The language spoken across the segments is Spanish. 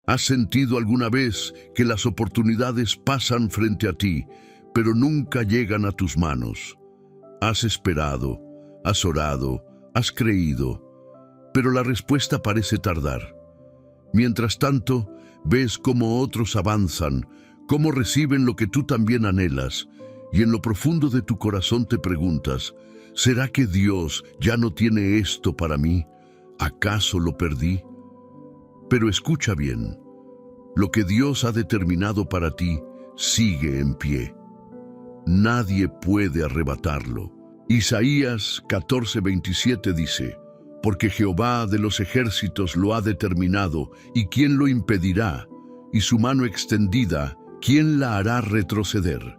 ¿Has sentido alguna vez que las oportunidades pasan frente a ti, pero nunca llegan a tus manos? Has esperado, has orado, has creído, pero la respuesta parece tardar. Mientras tanto, ves cómo otros avanzan, cómo reciben lo que tú también anhelas, y en lo profundo de tu corazón te preguntas, ¿será que Dios ya no tiene esto para mí? ¿Acaso lo perdí? Pero escucha bien, lo que Dios ha determinado para ti sigue en pie. Nadie puede arrebatarlo. Isaías 14:27 dice, porque Jehová de los ejércitos lo ha determinado, ¿y quién lo impedirá? Y su mano extendida, ¿quién la hará retroceder?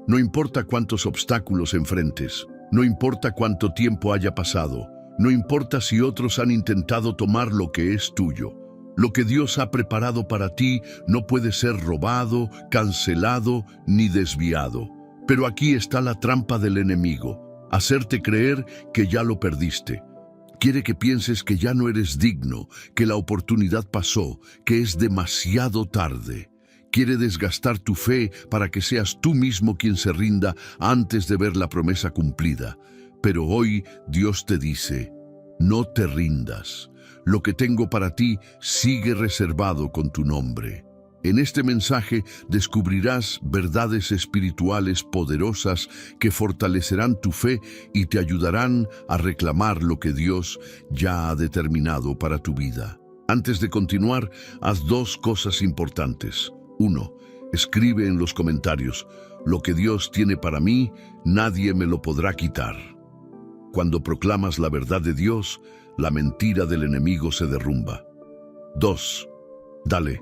No importa cuántos obstáculos enfrentes, no importa cuánto tiempo haya pasado, no importa si otros han intentado tomar lo que es tuyo. Lo que Dios ha preparado para ti no puede ser robado, cancelado ni desviado. Pero aquí está la trampa del enemigo, hacerte creer que ya lo perdiste. Quiere que pienses que ya no eres digno, que la oportunidad pasó, que es demasiado tarde. Quiere desgastar tu fe para que seas tú mismo quien se rinda antes de ver la promesa cumplida. Pero hoy Dios te dice, no te rindas. Lo que tengo para ti sigue reservado con tu nombre. En este mensaje descubrirás verdades espirituales poderosas que fortalecerán tu fe y te ayudarán a reclamar lo que Dios ya ha determinado para tu vida. Antes de continuar, haz dos cosas importantes. 1. Escribe en los comentarios, lo que Dios tiene para mí, nadie me lo podrá quitar. Cuando proclamas la verdad de Dios, la mentira del enemigo se derrumba. 2. Dale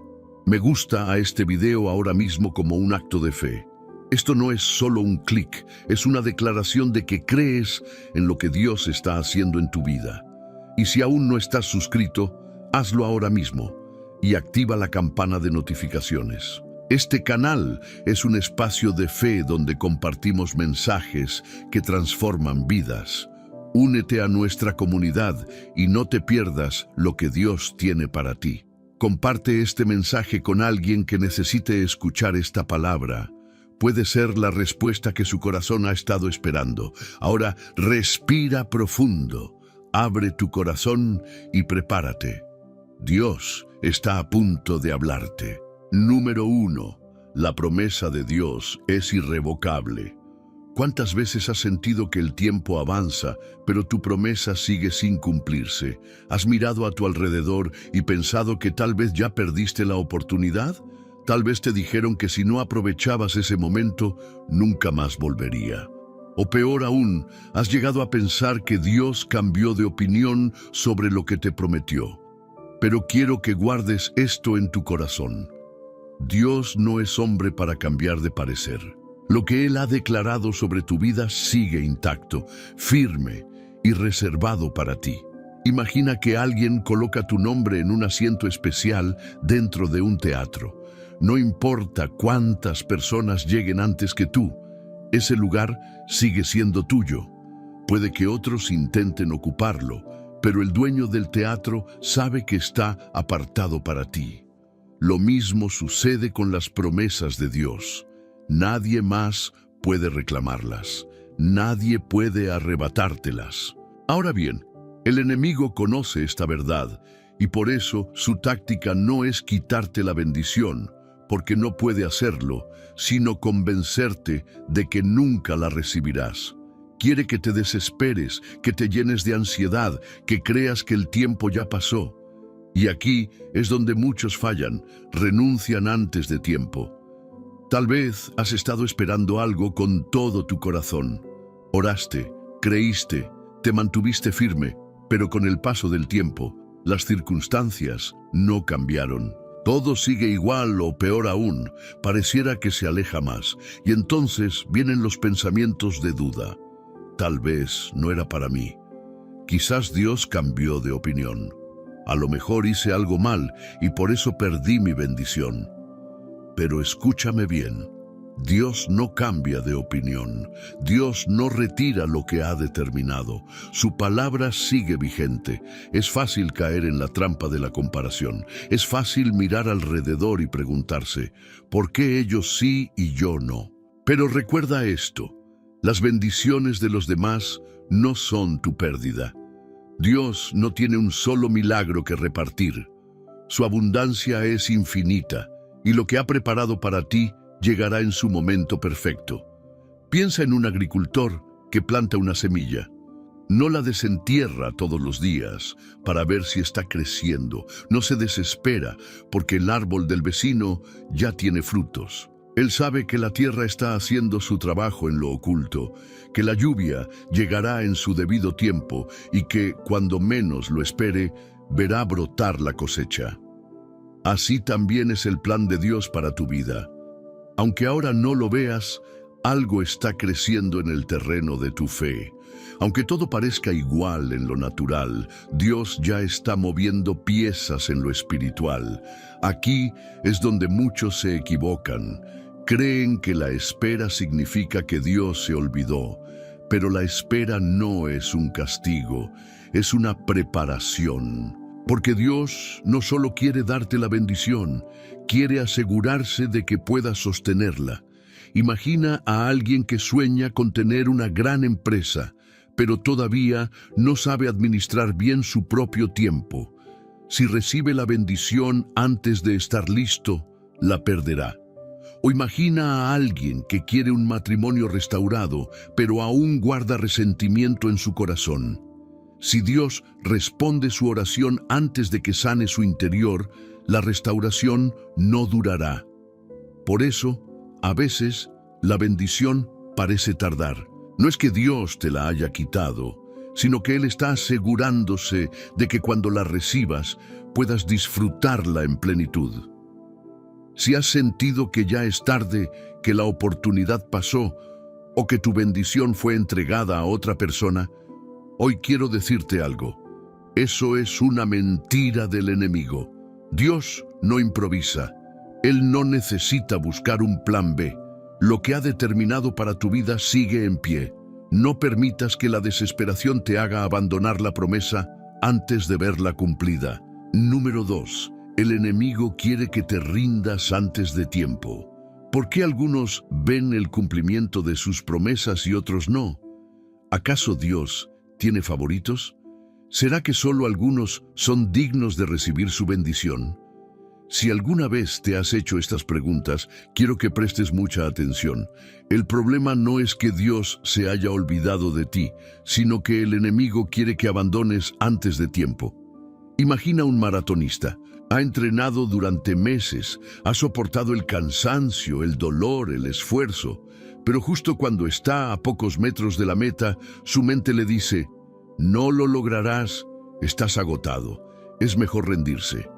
me gusta a este video ahora mismo como un acto de fe. Esto no es solo un clic, es una declaración de que crees en lo que Dios está haciendo en tu vida. Y si aún no estás suscrito, hazlo ahora mismo y activa la campana de notificaciones. Este canal es un espacio de fe donde compartimos mensajes que transforman vidas. Únete a nuestra comunidad y no te pierdas lo que Dios tiene para ti. Comparte este mensaje con alguien que necesite escuchar esta palabra. Puede ser la respuesta que su corazón ha estado esperando. Ahora respira profundo, abre tu corazón y prepárate. Dios está a punto de hablarte. Número 1. La promesa de Dios es irrevocable. ¿Cuántas veces has sentido que el tiempo avanza, pero tu promesa sigue sin cumplirse? ¿Has mirado a tu alrededor y pensado que tal vez ya perdiste la oportunidad? Tal vez te dijeron que si no aprovechabas ese momento, nunca más volvería. O peor aún, has llegado a pensar que Dios cambió de opinión sobre lo que te prometió. Pero quiero que guardes esto en tu corazón. Dios no es hombre para cambiar de parecer. Lo que Él ha declarado sobre tu vida sigue intacto, firme y reservado para ti. Imagina que alguien coloca tu nombre en un asiento especial dentro de un teatro. No importa cuántas personas lleguen antes que tú, ese lugar sigue siendo tuyo. Puede que otros intenten ocuparlo, pero el dueño del teatro sabe que está apartado para ti. Lo mismo sucede con las promesas de Dios. Nadie más puede reclamarlas. Nadie puede arrebatártelas. Ahora bien, el enemigo conoce esta verdad y por eso su táctica no es quitarte la bendición, porque no puede hacerlo, sino convencerte de que nunca la recibirás. Quiere que te desesperes, que te llenes de ansiedad, que creas que el tiempo ya pasó. Y aquí es donde muchos fallan, renuncian antes de tiempo. Tal vez has estado esperando algo con todo tu corazón. Oraste, creíste, te mantuviste firme, pero con el paso del tiempo, las circunstancias no cambiaron. Todo sigue igual o peor aún, pareciera que se aleja más, y entonces vienen los pensamientos de duda. Tal vez no era para mí. Quizás Dios cambió de opinión. A lo mejor hice algo mal y por eso perdí mi bendición. Pero escúchame bien, Dios no cambia de opinión. Dios no retira lo que ha determinado. Su palabra sigue vigente. Es fácil caer en la trampa de la comparación. Es fácil mirar alrededor y preguntarse, ¿por qué ellos sí y yo no? Pero recuerda esto, las bendiciones de los demás no son tu pérdida. Dios no tiene un solo milagro que repartir. Su abundancia es infinita y lo que ha preparado para ti llegará en su momento perfecto. Piensa en un agricultor que planta una semilla. No la desentierra todos los días para ver si está creciendo. No se desespera porque el árbol del vecino ya tiene frutos. Él sabe que la tierra está haciendo su trabajo en lo oculto, que la lluvia llegará en su debido tiempo y que, cuando menos lo espere, verá brotar la cosecha. Así también es el plan de Dios para tu vida. Aunque ahora no lo veas, algo está creciendo en el terreno de tu fe. Aunque todo parezca igual en lo natural, Dios ya está moviendo piezas en lo espiritual. Aquí es donde muchos se equivocan. Creen que la espera significa que Dios se olvidó, pero la espera no es un castigo, es una preparación. Porque Dios no solo quiere darte la bendición, quiere asegurarse de que puedas sostenerla. Imagina a alguien que sueña con tener una gran empresa, pero todavía no sabe administrar bien su propio tiempo. Si recibe la bendición antes de estar listo, la perderá. O imagina a alguien que quiere un matrimonio restaurado, pero aún guarda resentimiento en su corazón. Si Dios responde su oración antes de que sane su interior, la restauración no durará. Por eso, a veces, la bendición parece tardar. No es que Dios te la haya quitado, sino que Él está asegurándose de que cuando la recibas, puedas disfrutarla en plenitud. Si has sentido que ya es tarde, que la oportunidad pasó, o que tu bendición fue entregada a otra persona, hoy quiero decirte algo. Eso es una mentira del enemigo. Dios no improvisa. Él no necesita buscar un plan B. Lo que ha determinado para tu vida sigue en pie. No permitas que la desesperación te haga abandonar la promesa antes de verla cumplida. Número 2. El enemigo quiere que te rindas antes de tiempo. ¿Por qué algunos ven el cumplimiento de sus promesas y otros no? ¿Acaso Dios tiene favoritos? ¿Será que solo algunos son dignos de recibir su bendición? Si alguna vez te has hecho estas preguntas, quiero que prestes mucha atención. El problema no es que Dios se haya olvidado de ti, sino que el enemigo quiere que abandones antes de tiempo. Imagina un maratonista. Ha entrenado durante meses, ha soportado el cansancio, el dolor, el esfuerzo, pero justo cuando está a pocos metros de la meta, su mente le dice, no lo lograrás, estás agotado, es mejor rendirse.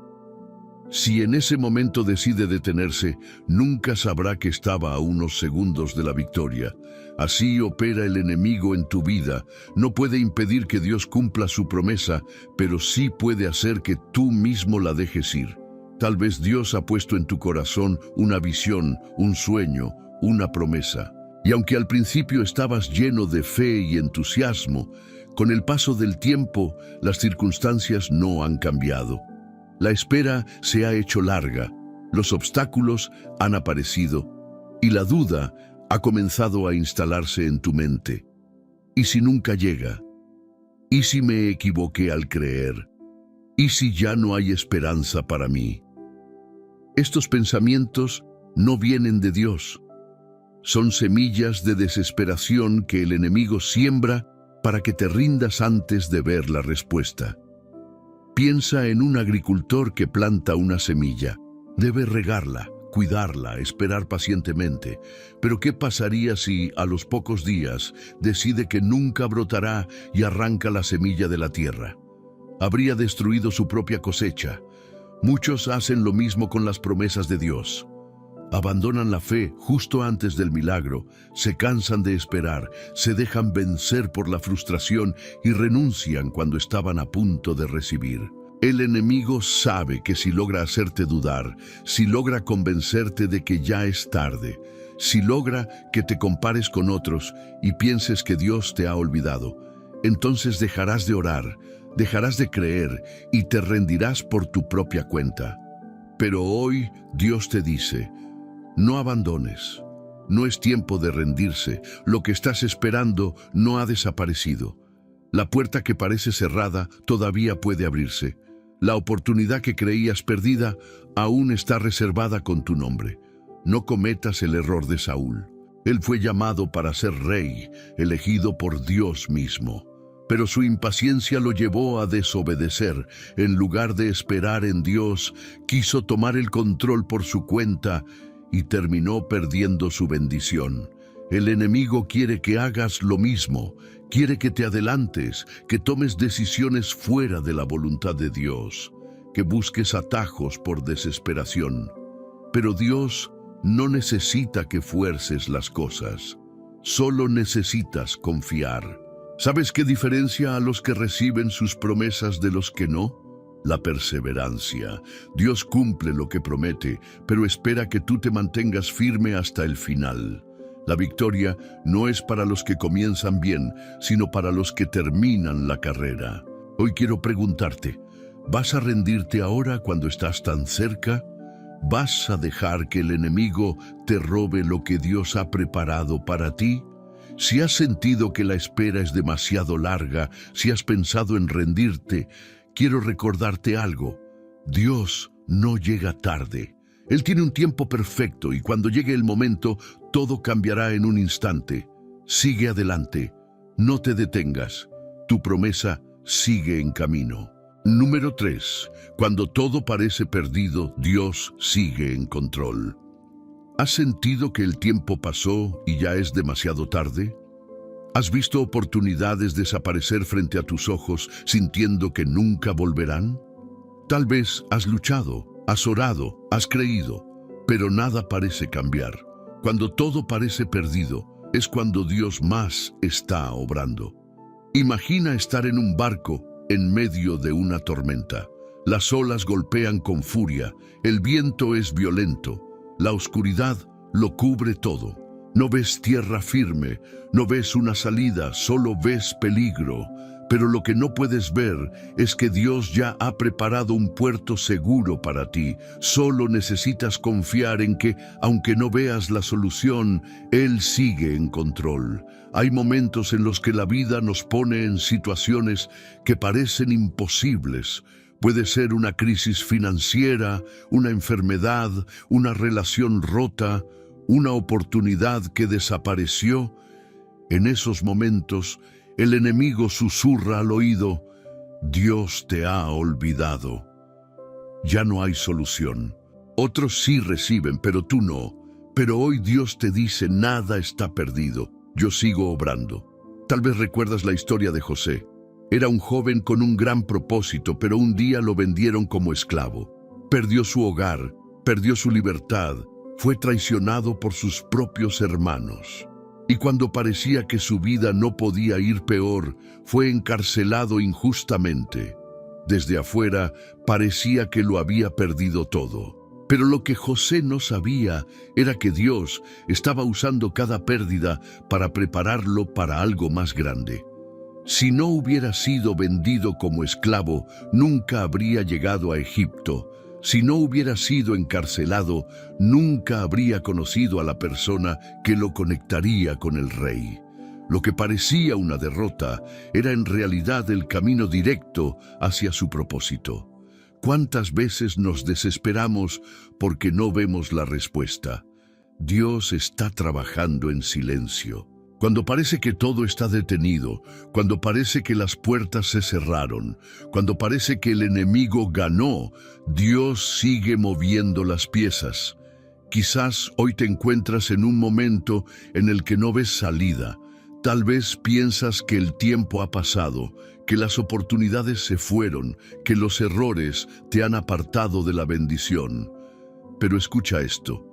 Si en ese momento decide detenerse, nunca sabrá que estaba a unos segundos de la victoria. Así opera el enemigo en tu vida. No puede impedir que Dios cumpla su promesa, pero sí puede hacer que tú mismo la dejes ir. Tal vez Dios ha puesto en tu corazón una visión, un sueño, una promesa. Y aunque al principio estabas lleno de fe y entusiasmo, con el paso del tiempo, las circunstancias no han cambiado. La espera se ha hecho larga, los obstáculos han aparecido y la duda ha comenzado a instalarse en tu mente. ¿Y si nunca llega? ¿Y si me equivoqué al creer? ¿Y si ya no hay esperanza para mí? Estos pensamientos no vienen de Dios. Son semillas de desesperación que el enemigo siembra para que te rindas antes de ver la respuesta. Piensa en un agricultor que planta una semilla. Debe regarla, cuidarla, esperar pacientemente. Pero ¿qué pasaría si, a los pocos días, decide que nunca brotará y arranca la semilla de la tierra? Habría destruido su propia cosecha. Muchos hacen lo mismo con las promesas de Dios. Abandonan la fe justo antes del milagro, se cansan de esperar, se dejan vencer por la frustración y renuncian cuando estaban a punto de recibir. El enemigo sabe que si logra hacerte dudar, si logra convencerte de que ya es tarde, Si logra que te compares con otros y pienses que Dios te ha olvidado, entonces dejarás de orar, dejarás de creer y te rendirás por tu propia cuenta. Pero hoy Dios te dice, no abandones. No es tiempo de rendirse. Lo que estás esperando no ha desaparecido. La puerta que parece cerrada todavía puede abrirse. La oportunidad que creías perdida aún está reservada con tu nombre. No cometas el error de Saúl. Él fue llamado para ser rey, elegido por Dios mismo. Pero su impaciencia lo llevó a desobedecer. En lugar de esperar en Dios, quiso tomar el control por su cuenta y terminó perdiendo su bendición. El enemigo quiere que hagas lo mismo, quiere que te adelantes, que tomes decisiones fuera de la voluntad de Dios, que busques atajos por desesperación. Pero Dios no necesita que fuerces las cosas, solo necesitas confiar. ¿Sabes qué diferencia a los que reciben sus promesas de los que no? La perseverancia. Dios cumple lo que promete, pero espera que tú te mantengas firme hasta el final. La victoria no es para los que comienzan bien, sino para los que terminan la carrera. Hoy quiero preguntarte, ¿vas a rendirte ahora cuando estás tan cerca? ¿Vas a dejar que el enemigo te robe lo que Dios ha preparado para ti? Si has sentido que la espera es demasiado larga, si has pensado en rendirte, quiero recordarte algo. Dios no llega tarde. Él tiene un tiempo perfecto y cuando llegue el momento, todo cambiará en un instante. Sigue adelante. No te detengas. Tu promesa sigue en camino. Número 3. Cuando todo parece perdido, Dios sigue en control. ¿Has sentido que el tiempo pasó y ya es demasiado tarde? ¿Has visto oportunidades desaparecer frente a tus ojos sintiendo que nunca volverán? Tal vez has luchado, has orado, has creído, pero nada parece cambiar. Cuando todo parece perdido, es cuando Dios más está obrando. Imagina estar en un barco en medio de una tormenta. Las olas golpean con furia, el viento es violento, la oscuridad lo cubre todo. No ves tierra firme, no ves una salida, solo ves peligro. Pero lo que no puedes ver es que Dios ya ha preparado un puerto seguro para ti. Solo necesitas confiar en que, aunque no veas la solución, Él sigue en control. Hay momentos en los que la vida nos pone en situaciones que parecen imposibles. Puede ser una crisis financiera, una enfermedad, una relación rota, una oportunidad que desapareció. En esos momentos, el enemigo susurra al oído, Dios te ha olvidado. Ya no hay solución. Otros sí reciben, pero tú no. Pero hoy Dios te dice, nada está perdido. Yo sigo obrando. Tal vez recuerdas la historia de José. Era un joven con un gran propósito, pero un día lo vendieron como esclavo. Perdió su hogar, perdió su libertad, fue traicionado por sus propios hermanos. Y cuando parecía que su vida no podía ir peor, fue encarcelado injustamente. Desde afuera parecía que lo había perdido todo. Pero lo que José no sabía era que Dios estaba usando cada pérdida para prepararlo para algo más grande. Si no hubiera sido vendido como esclavo, nunca habría llegado a Egipto. Si no hubiera sido encarcelado, nunca habría conocido a la persona que lo conectaría con el rey. Lo que parecía una derrota era en realidad el camino directo hacia su propósito. ¿Cuántas veces nos desesperamos porque no vemos la respuesta? Dios está trabajando en silencio. Cuando parece que todo está detenido, cuando parece que las puertas se cerraron, cuando parece que el enemigo ganó, Dios sigue moviendo las piezas. Quizás hoy te encuentras en un momento en el que no ves salida. Tal vez piensas que el tiempo ha pasado, que las oportunidades se fueron, que los errores te han apartado de la bendición. Pero escucha esto,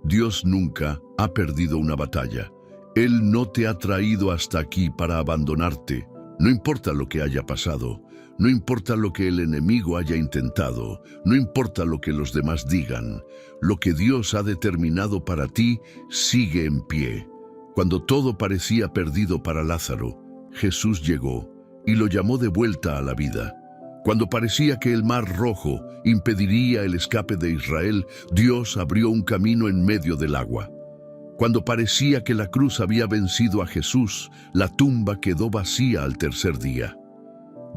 Dios nunca ha perdido una batalla. Él no te ha traído hasta aquí para abandonarte. No importa lo que haya pasado, No importa lo que el enemigo haya intentado, no importa lo que los demás digan, lo que Dios ha determinado para ti sigue en pie. Cuando todo parecía perdido para Lázaro, Jesús llegó y lo llamó de vuelta a la vida. Cuando parecía que el mar rojo impediría el escape de Israel, Dios abrió un camino en medio del agua. Cuando parecía que la cruz había vencido a Jesús, la tumba quedó vacía al tercer día.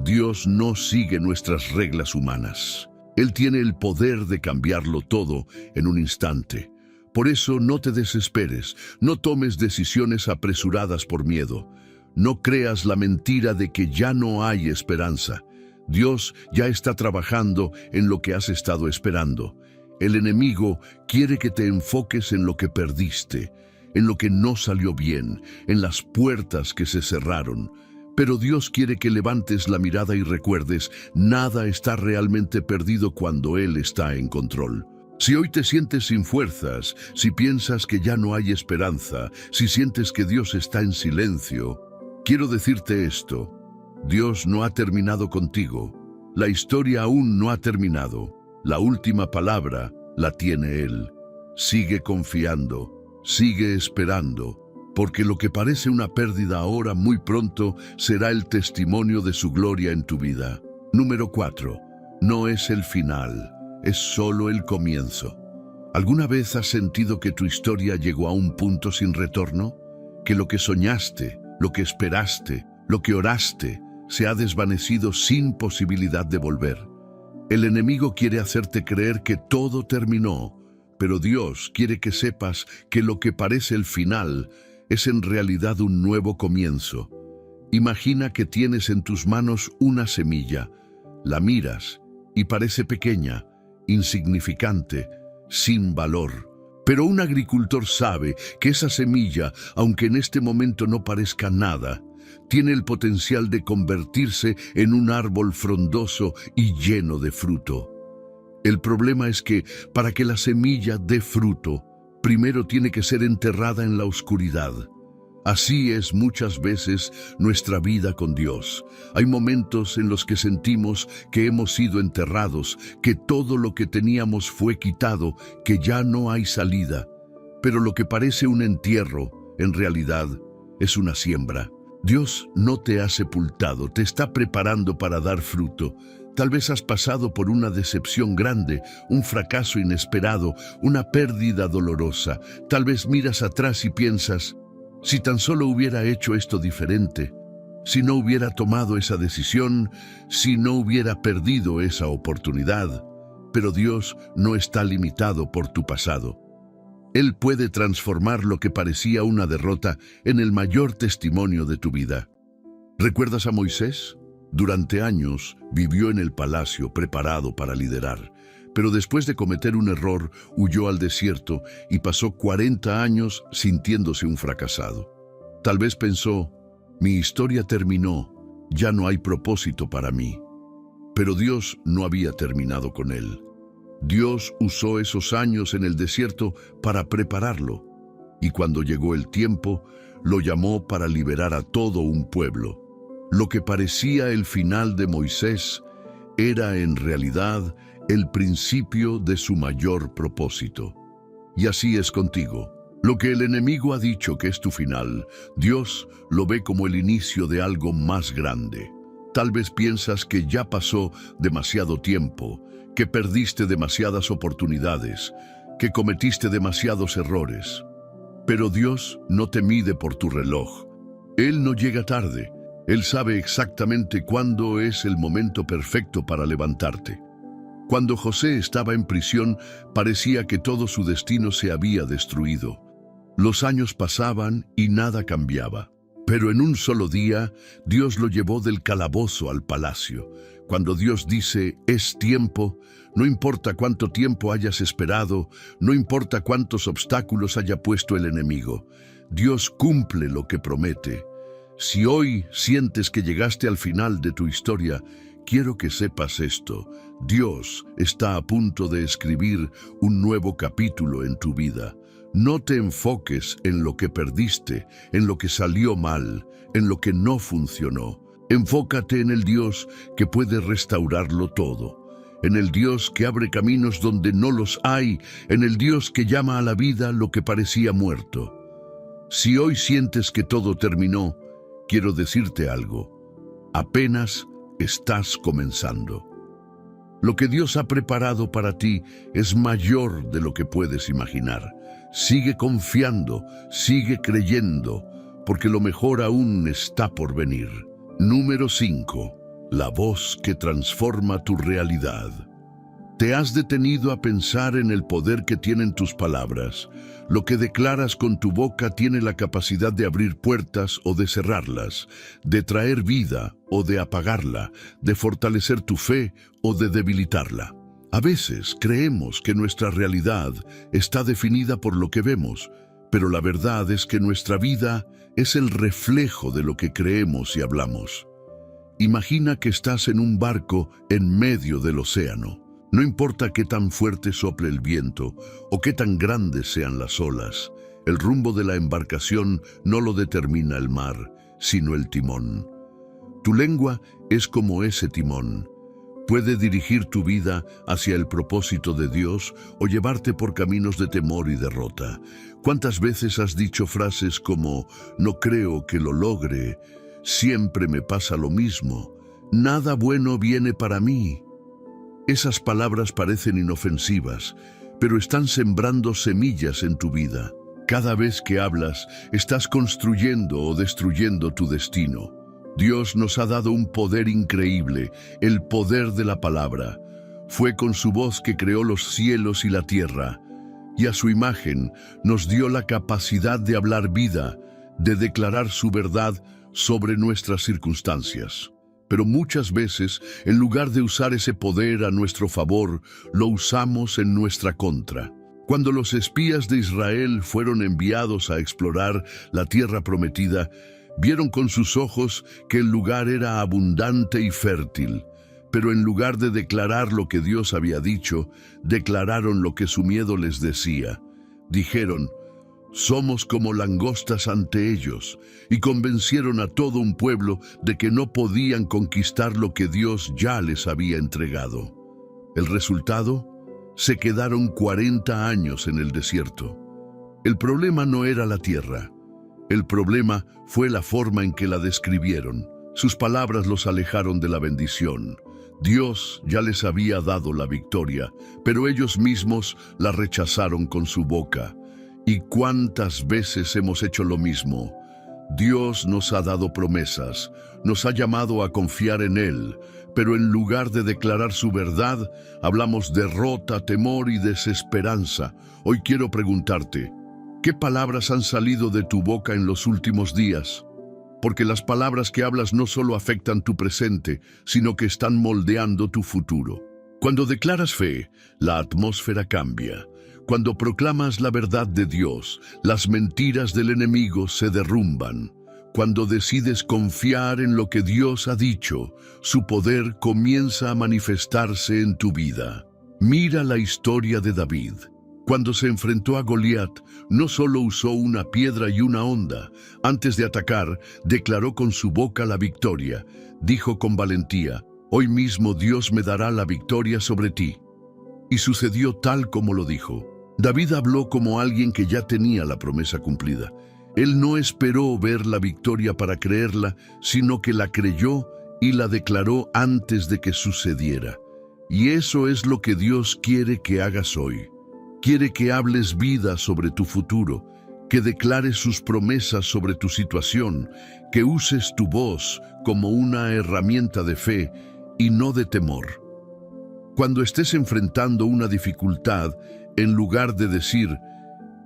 Dios no sigue nuestras reglas humanas. Él tiene el poder de cambiarlo todo en un instante. Por eso no te desesperes, no tomes decisiones apresuradas por miedo. No creas la mentira de que ya no hay esperanza. Dios ya está trabajando en lo que has estado esperando. El enemigo quiere que te enfoques en lo que perdiste, en lo que no salió bien, en las puertas que se cerraron. Pero Dios quiere que levantes la mirada y recuerdes, nada está realmente perdido cuando Él está en control. Si hoy te sientes sin fuerzas, si piensas que ya no hay esperanza, si sientes que Dios está en silencio, quiero decirte esto: Dios no ha terminado contigo. La historia aún no ha terminado. La última palabra la tiene Él. Sigue confiando, sigue esperando, porque lo que parece una pérdida ahora muy pronto será el testimonio de su gloria en tu vida. Número 4. No es el final, es solo el comienzo. ¿Alguna vez has sentido que tu historia llegó a un punto sin retorno? Que lo que soñaste, lo que esperaste, lo que oraste, se ha desvanecido sin posibilidad de volver. El enemigo quiere hacerte creer que todo terminó, pero Dios quiere que sepas que lo que parece el final es en realidad un nuevo comienzo. Imagina que tienes en tus manos una semilla, la miras y parece pequeña, insignificante, sin valor. Pero un agricultor sabe que esa semilla, aunque en este momento no parezca nada, tiene el potencial de convertirse en un árbol frondoso y lleno de fruto. El problema es que para que la semilla dé fruto, primero tiene que ser enterrada en la oscuridad. Así es muchas veces nuestra vida con Dios. Hay momentos en los que sentimos que hemos sido enterrados, que todo lo que teníamos fue quitado, que ya no hay salida. Pero lo que parece un entierro, en realidad, es una siembra. Dios no te ha sepultado, te está preparando para dar fruto. Tal vez has pasado por una decepción grande, un fracaso inesperado, una pérdida dolorosa. Tal vez miras atrás y piensas, si tan solo hubiera hecho esto diferente, si no hubiera tomado esa decisión, si no hubiera perdido esa oportunidad. Pero Dios no está limitado por tu pasado. Él puede transformar lo que parecía una derrota en el mayor testimonio de tu vida. ¿Recuerdas a Moisés? Durante años vivió en el palacio preparado para liderar, pero después de cometer un error huyó al desierto y pasó 40 años sintiéndose un fracasado. Tal vez pensó, mi historia terminó, ya no hay propósito para mí. Pero Dios no había terminado con él. Dios usó esos años en el desierto para prepararlo, y cuando llegó el tiempo, lo llamó para liberar a todo un pueblo. Lo que parecía el final de Moisés era en realidad el principio de su mayor propósito. Y así es contigo. Lo que el enemigo ha dicho que es tu final, Dios lo ve como el inicio de algo más grande. Tal vez piensas que ya pasó demasiado tiempo, que perdiste demasiadas oportunidades, que cometiste demasiados errores. Pero Dios no te mide por tu reloj. Él no llega tarde. Él sabe exactamente cuándo es el momento perfecto para levantarte. Cuando José estaba en prisión, parecía que todo su destino se había destruido. Los años pasaban y nada cambiaba. Pero en un solo día, Dios lo llevó del calabozo al palacio. Cuando Dios dice, es tiempo, no importa cuánto tiempo hayas esperado, no importa cuántos obstáculos haya puesto el enemigo, Dios cumple lo que promete. Si hoy sientes que llegaste al final de tu historia, quiero que sepas esto: Dios está a punto de escribir un nuevo capítulo en tu vida. No te enfoques en lo que perdiste, en lo que salió mal, en lo que no funcionó. Enfócate en el Dios que puede restaurarlo todo, en el Dios que abre caminos donde no los hay, en el Dios que llama a la vida lo que parecía muerto. Si hoy sientes que todo terminó, quiero decirte algo. Apenas estás comenzando. Lo que Dios ha preparado para ti es mayor de lo que puedes imaginar. Sigue confiando, sigue creyendo, porque lo mejor aún está por venir. Número 5. La voz que transforma tu realidad. ¿Te has detenido a pensar en el poder que tienen tus palabras? Lo que declaras con tu boca tiene la capacidad de abrir puertas o de cerrarlas, de traer vida o de apagarla, de fortalecer tu fe o de debilitarla. A veces creemos que nuestra realidad está definida por lo que vemos, pero la verdad es que nuestra vida es el reflejo de lo que creemos y hablamos. Imagina que estás en un barco en medio del océano. No importa qué tan fuerte sople el viento o qué tan grandes sean las olas, el rumbo de la embarcación no lo determina el mar, sino el timón. Tu lengua es como ese timón. Puede dirigir tu vida hacia el propósito de Dios o llevarte por caminos de temor y derrota. ¿Cuántas veces has dicho frases como "no creo que lo logre", "siempre me pasa lo mismo", "nada bueno viene para mí"? Esas palabras parecen inofensivas, pero están sembrando semillas en tu vida. Cada vez que hablas, estás construyendo o destruyendo tu destino. Dios nos ha dado un poder increíble, el poder de la palabra. Fue con su voz que creó los cielos y la tierra, y a su imagen nos dio la capacidad de hablar vida, de declarar su verdad sobre nuestras circunstancias. Pero muchas veces, en lugar de usar ese poder a nuestro favor, lo usamos en nuestra contra. Cuando los espías de Israel fueron enviados a explorar la tierra prometida, vieron con sus ojos que el lugar era abundante y fértil. Pero en lugar de declarar lo que Dios había dicho, declararon lo que su miedo les decía. Dijeron: "Somos como langostas ante ellos", y convencieron a todo un pueblo de que no podían conquistar lo que Dios ya les había entregado. ¿El resultado? Se quedaron 40 años en el desierto. El problema no era la tierra. El problema fue la forma en que la describieron. Sus palabras los alejaron de la bendición. Dios ya les había dado la victoria, pero ellos mismos la rechazaron con su boca. ¿Y cuántas veces hemos hecho lo mismo? Dios nos ha dado promesas, nos ha llamado a confiar en Él, pero en lugar de declarar su verdad, hablamos derrota, temor y desesperanza. Hoy quiero preguntarte, ¿qué palabras han salido de tu boca en los últimos días? Porque las palabras que hablas no solo afectan tu presente, sino que están moldeando tu futuro. Cuando declaras fe, la atmósfera cambia. Cuando proclamas la verdad de Dios, las mentiras del enemigo se derrumban. Cuando decides confiar en lo que Dios ha dicho, su poder comienza a manifestarse en tu vida. Mira la historia de David. Cuando se enfrentó a Goliat, no solo usó una piedra y una honda. Antes de atacar, declaró con su boca la victoria. Dijo con valentía: "Hoy mismo Dios me dará la victoria sobre ti". Y sucedió tal como lo dijo. David habló como alguien que ya tenía la promesa cumplida. Él no esperó ver la victoria para creerla, sino que la creyó y la declaró antes de que sucediera. Y eso es lo que Dios quiere que hagas hoy. Quiere que hables vida sobre tu futuro, que declares sus promesas sobre tu situación, que uses tu voz como una herramienta de fe y no de temor. Cuando estés enfrentando una dificultad, en lugar de decir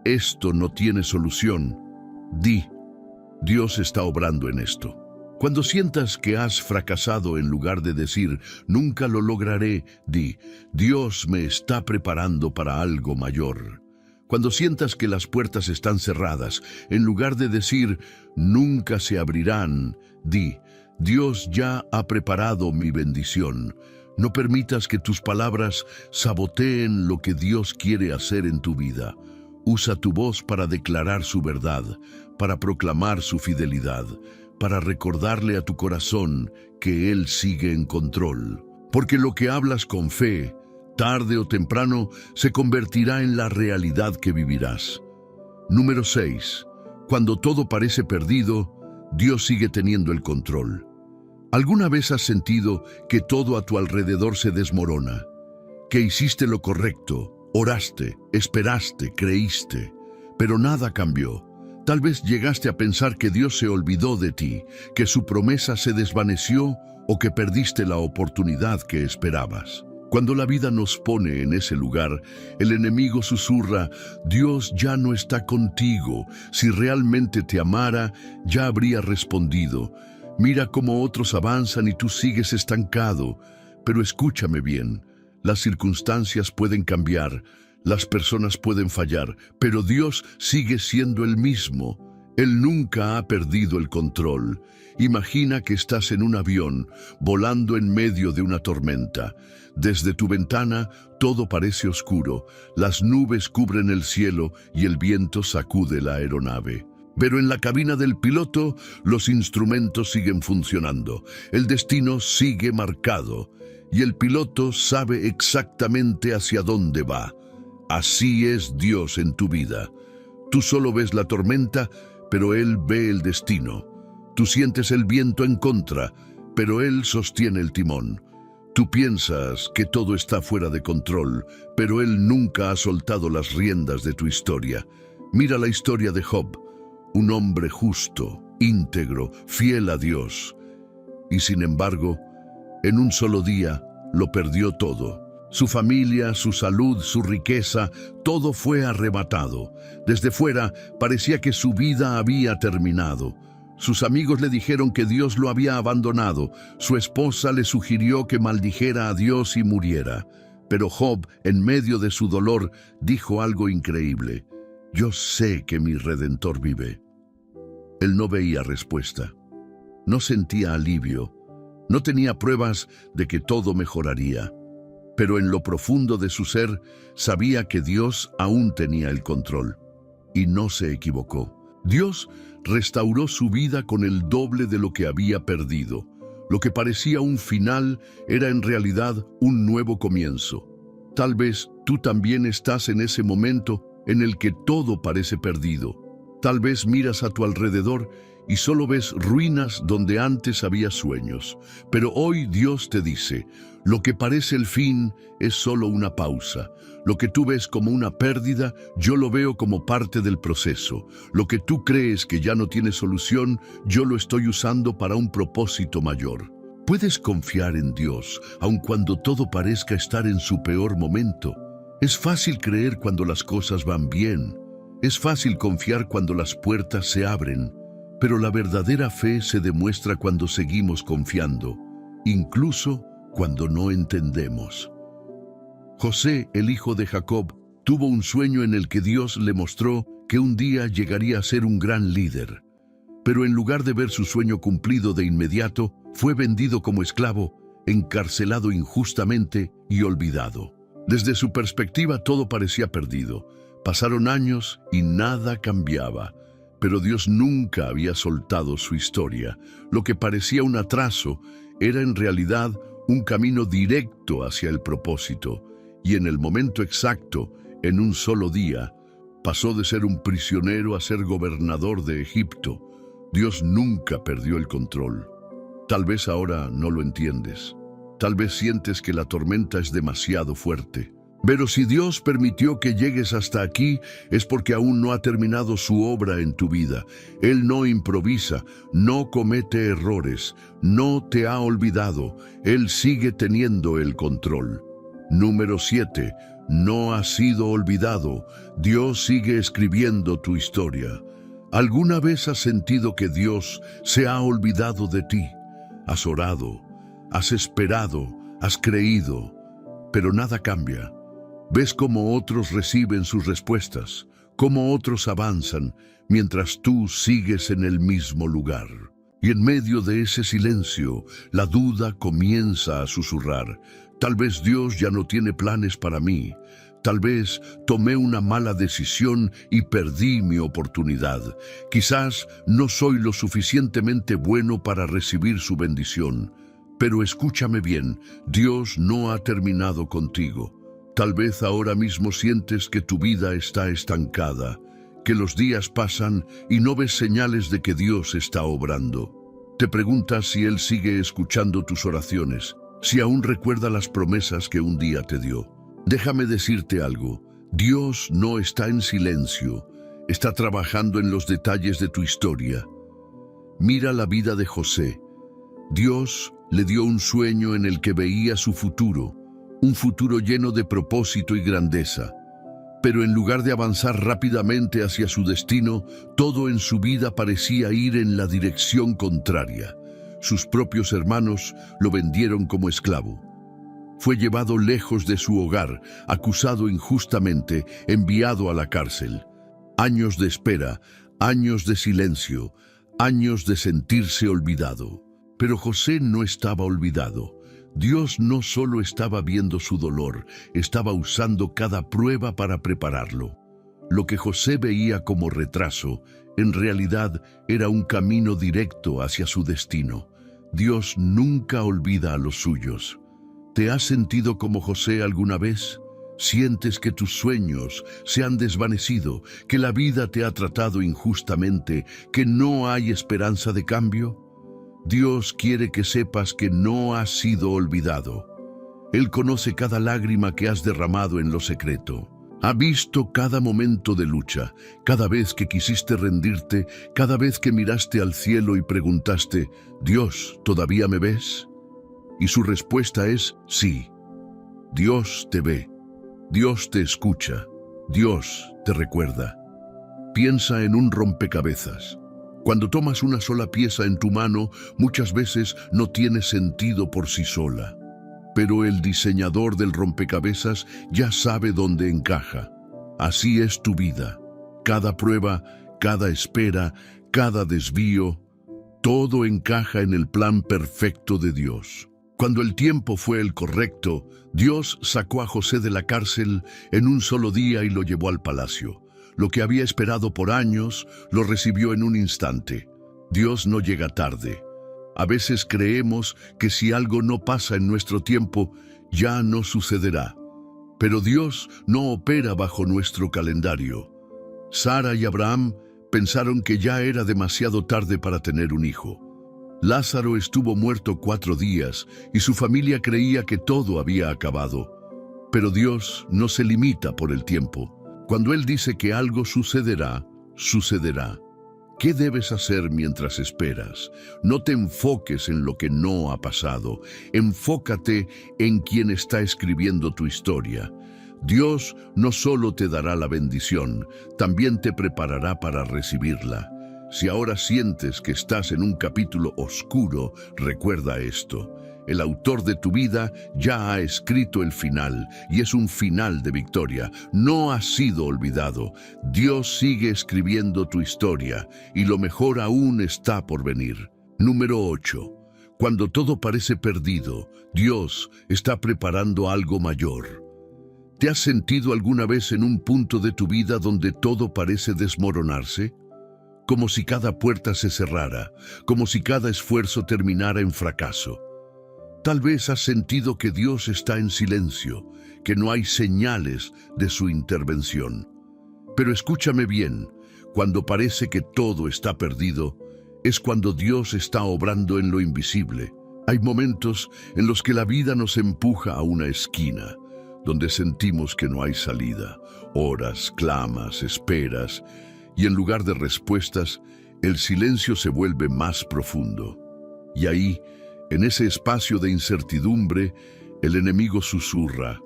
"esto no tiene solución", di "Dios está obrando en esto". Cuando sientas que has fracasado, en lugar de decir "nunca lo lograré", di "Dios me está preparando para algo mayor". Cuando sientas que las puertas están cerradas, en lugar de decir "nunca se abrirán", di "Dios ya ha preparado mi bendición". No permitas que tus palabras saboteen lo que Dios quiere hacer en tu vida. Usa tu voz para declarar su verdad, para proclamar su fidelidad, para recordarle a tu corazón que Él sigue en control. Porque lo que hablas con fe, tarde o temprano, se convertirá en la realidad que vivirás. Número 6. Cuando todo parece perdido, Dios sigue teniendo el control. ¿Alguna vez has sentido que todo a tu alrededor se desmorona? Que hiciste lo correcto, oraste, esperaste, creíste, pero nada cambió. Tal vez llegaste a pensar que Dios se olvidó de ti, que su promesa se desvaneció o que perdiste la oportunidad que esperabas. Cuando la vida nos pone en ese lugar, el enemigo susurra: Dios ya no está contigo. Si realmente te amara, ya habría respondido. Mira cómo otros avanzan y tú sigues estancado. Pero escúchame bien, las circunstancias pueden cambiar, las personas pueden fallar, pero Dios sigue siendo el mismo. Él nunca ha perdido el control. Imagina que estás en un avión, volando en medio de una tormenta. Desde tu ventana, todo parece oscuro. Las nubes cubren el cielo y el viento sacude la aeronave. Pero en la cabina del piloto, los instrumentos siguen funcionando. El destino sigue marcado. Y el piloto sabe exactamente hacia dónde va. Así es Dios en tu vida. Tú solo ves la tormenta, pero Él ve el destino. Tú sientes el viento en contra, pero Él sostiene el timón. Tú piensas que todo está fuera de control, pero Él nunca ha soltado las riendas de tu historia. Mira la historia de Job, un hombre justo, íntegro, fiel a Dios. Y sin embargo, en un solo día lo perdió todo. Su familia, su salud, su riqueza, todo fue arrebatado. Desde fuera parecía que su vida había terminado. Sus amigos le dijeron que Dios lo había abandonado. Su esposa le sugirió que maldijera a Dios y muriera. Pero Job, en medio de su dolor, dijo algo increíble: Yo sé que mi Redentor vive. Él no veía respuesta. No sentía alivio. No tenía pruebas de que todo mejoraría. Pero en lo profundo de su ser sabía que Dios aún tenía el control. Y no se equivocó. Dios restauró su vida con el doble de lo que había perdido. Lo que parecía un final era en realidad un nuevo comienzo. Tal vez tú también estás en ese momento en el que todo parece perdido. Tal vez miras a tu alrededor y solo ves ruinas donde antes había sueños. Pero hoy Dios te dice: lo que parece el fin es solo una pausa. Lo que tú ves como una pérdida, yo lo veo como parte del proceso. Lo que tú crees que ya no tiene solución, yo lo estoy usando para un propósito mayor. Puedes confiar en Dios, aun cuando todo parezca estar en su peor momento. Es fácil creer cuando las cosas van bien. Es fácil confiar cuando las puertas se abren. Pero la verdadera fe se demuestra cuando seguimos confiando, incluso cuando no entendemos. José, el hijo de Jacob, tuvo un sueño en el que Dios le mostró que un día llegaría a ser un gran líder. Pero en lugar de ver su sueño cumplido de inmediato, fue vendido como esclavo, encarcelado injustamente y olvidado. Desde su perspectiva todo parecía perdido. Pasaron años y nada cambiaba. Pero Dios nunca había soltado su historia. Lo que parecía un atraso era en realidad un camino directo hacia el propósito. Y en el momento exacto, en un solo día, pasó de ser un prisionero a ser gobernador de Egipto. Dios nunca perdió el control. Tal vez ahora no lo entiendes. Tal vez sientes que la tormenta es demasiado fuerte. Pero si Dios permitió que llegues hasta aquí, es porque aún no ha terminado su obra en tu vida. Él no improvisa, no comete errores, no te ha olvidado. Él sigue teniendo el control. Número 7. No has sido olvidado. Dios sigue escribiendo tu historia. ¿Alguna vez has sentido que Dios se ha olvidado de ti? Has orado, has esperado, has creído, pero nada cambia. Ves cómo otros reciben sus respuestas, cómo otros avanzan, mientras tú sigues en el mismo lugar. Y en medio de ese silencio, la duda comienza a susurrar. Tal vez Dios ya no tiene planes para mí. Tal vez tomé una mala decisión y perdí mi oportunidad. Quizás no soy lo suficientemente bueno para recibir su bendición. Pero escúchame bien, Dios no ha terminado contigo. Tal vez ahora mismo sientes que tu vida está estancada, que los días pasan y no ves señales de que Dios está obrando. Te preguntas si Él sigue escuchando tus oraciones, si aún recuerda las promesas que un día te dio. Déjame decirte algo, Dios no está en silencio, está trabajando en los detalles de tu historia. Mira la vida de José. Dios le dio un sueño en el que veía su futuro, un futuro lleno de propósito y grandeza. Pero en lugar de avanzar rápidamente hacia su destino, todo en su vida parecía ir en la dirección contraria. Sus propios hermanos lo vendieron como esclavo. Fue llevado lejos de su hogar, acusado injustamente, enviado a la cárcel. Años de espera, años de silencio, años de sentirse olvidado. Pero José no estaba olvidado. Dios no solo estaba viendo su dolor, estaba usando cada prueba para prepararlo. Lo que José veía como retraso, en realidad era un camino directo hacia su destino. Dios nunca olvida a los suyos. ¿Te has sentido como José alguna vez? ¿Sientes que tus sueños se han desvanecido, que la vida te ha tratado injustamente, que no hay esperanza de cambio? Dios quiere que sepas que no has sido olvidado. Él conoce cada lágrima que has derramado en lo secreto. Ha visto cada momento de lucha, cada vez que quisiste rendirte, cada vez que miraste al cielo y preguntaste, «Dios, ¿todavía me ves?» Y su respuesta es sí. Dios te ve, Dios te escucha, Dios te recuerda. Piensa en un rompecabezas. Cuando tomas una sola pieza en tu mano, muchas veces no tiene sentido por sí sola. Pero el diseñador del rompecabezas ya sabe dónde encaja. Así es tu vida. Cada prueba, cada espera, cada desvío, todo encaja en el plan perfecto de Dios. Cuando el tiempo fue el correcto, Dios sacó a José de la cárcel en un solo día y lo llevó al palacio. Lo que había esperado por años, lo recibió en un instante. Dios no llega tarde. A veces creemos que si algo no pasa en nuestro tiempo, ya no sucederá. Pero Dios no opera bajo nuestro calendario. Sara y Abraham pensaron que ya era demasiado tarde para tener un hijo. Lázaro estuvo muerto 4 días y su familia creía que todo había acabado. Pero Dios no se limita por el tiempo. Cuando Él dice que algo sucederá, sucederá. ¿Qué debes hacer mientras esperas? No te enfoques en lo que no ha pasado. Enfócate en quien está escribiendo tu historia. Dios no solo te dará la bendición, también te preparará para recibirla. Si ahora sientes que estás en un capítulo oscuro, recuerda esto. El autor de tu vida ya ha escrito el final, y es un final de victoria. No has sido olvidado. Dios sigue escribiendo tu historia, y lo mejor aún está por venir. Número 8. Cuando todo parece perdido, Dios está preparando algo mayor. ¿Te has sentido alguna vez en un punto de tu vida donde todo parece desmoronarse? Como si cada puerta se cerrara, como si cada esfuerzo terminara en fracaso. Tal vez has sentido que Dios está en silencio, que no hay señales de su intervención. Pero escúchame bien, cuando parece que todo está perdido, es cuando Dios está obrando en lo invisible. Hay momentos en los que la vida nos empuja a una esquina, donde sentimos que no hay salida. Horas, clamas, esperas, y en lugar de respuestas, el silencio se vuelve más profundo. Y ahí, en ese espacio de incertidumbre, el enemigo susurra,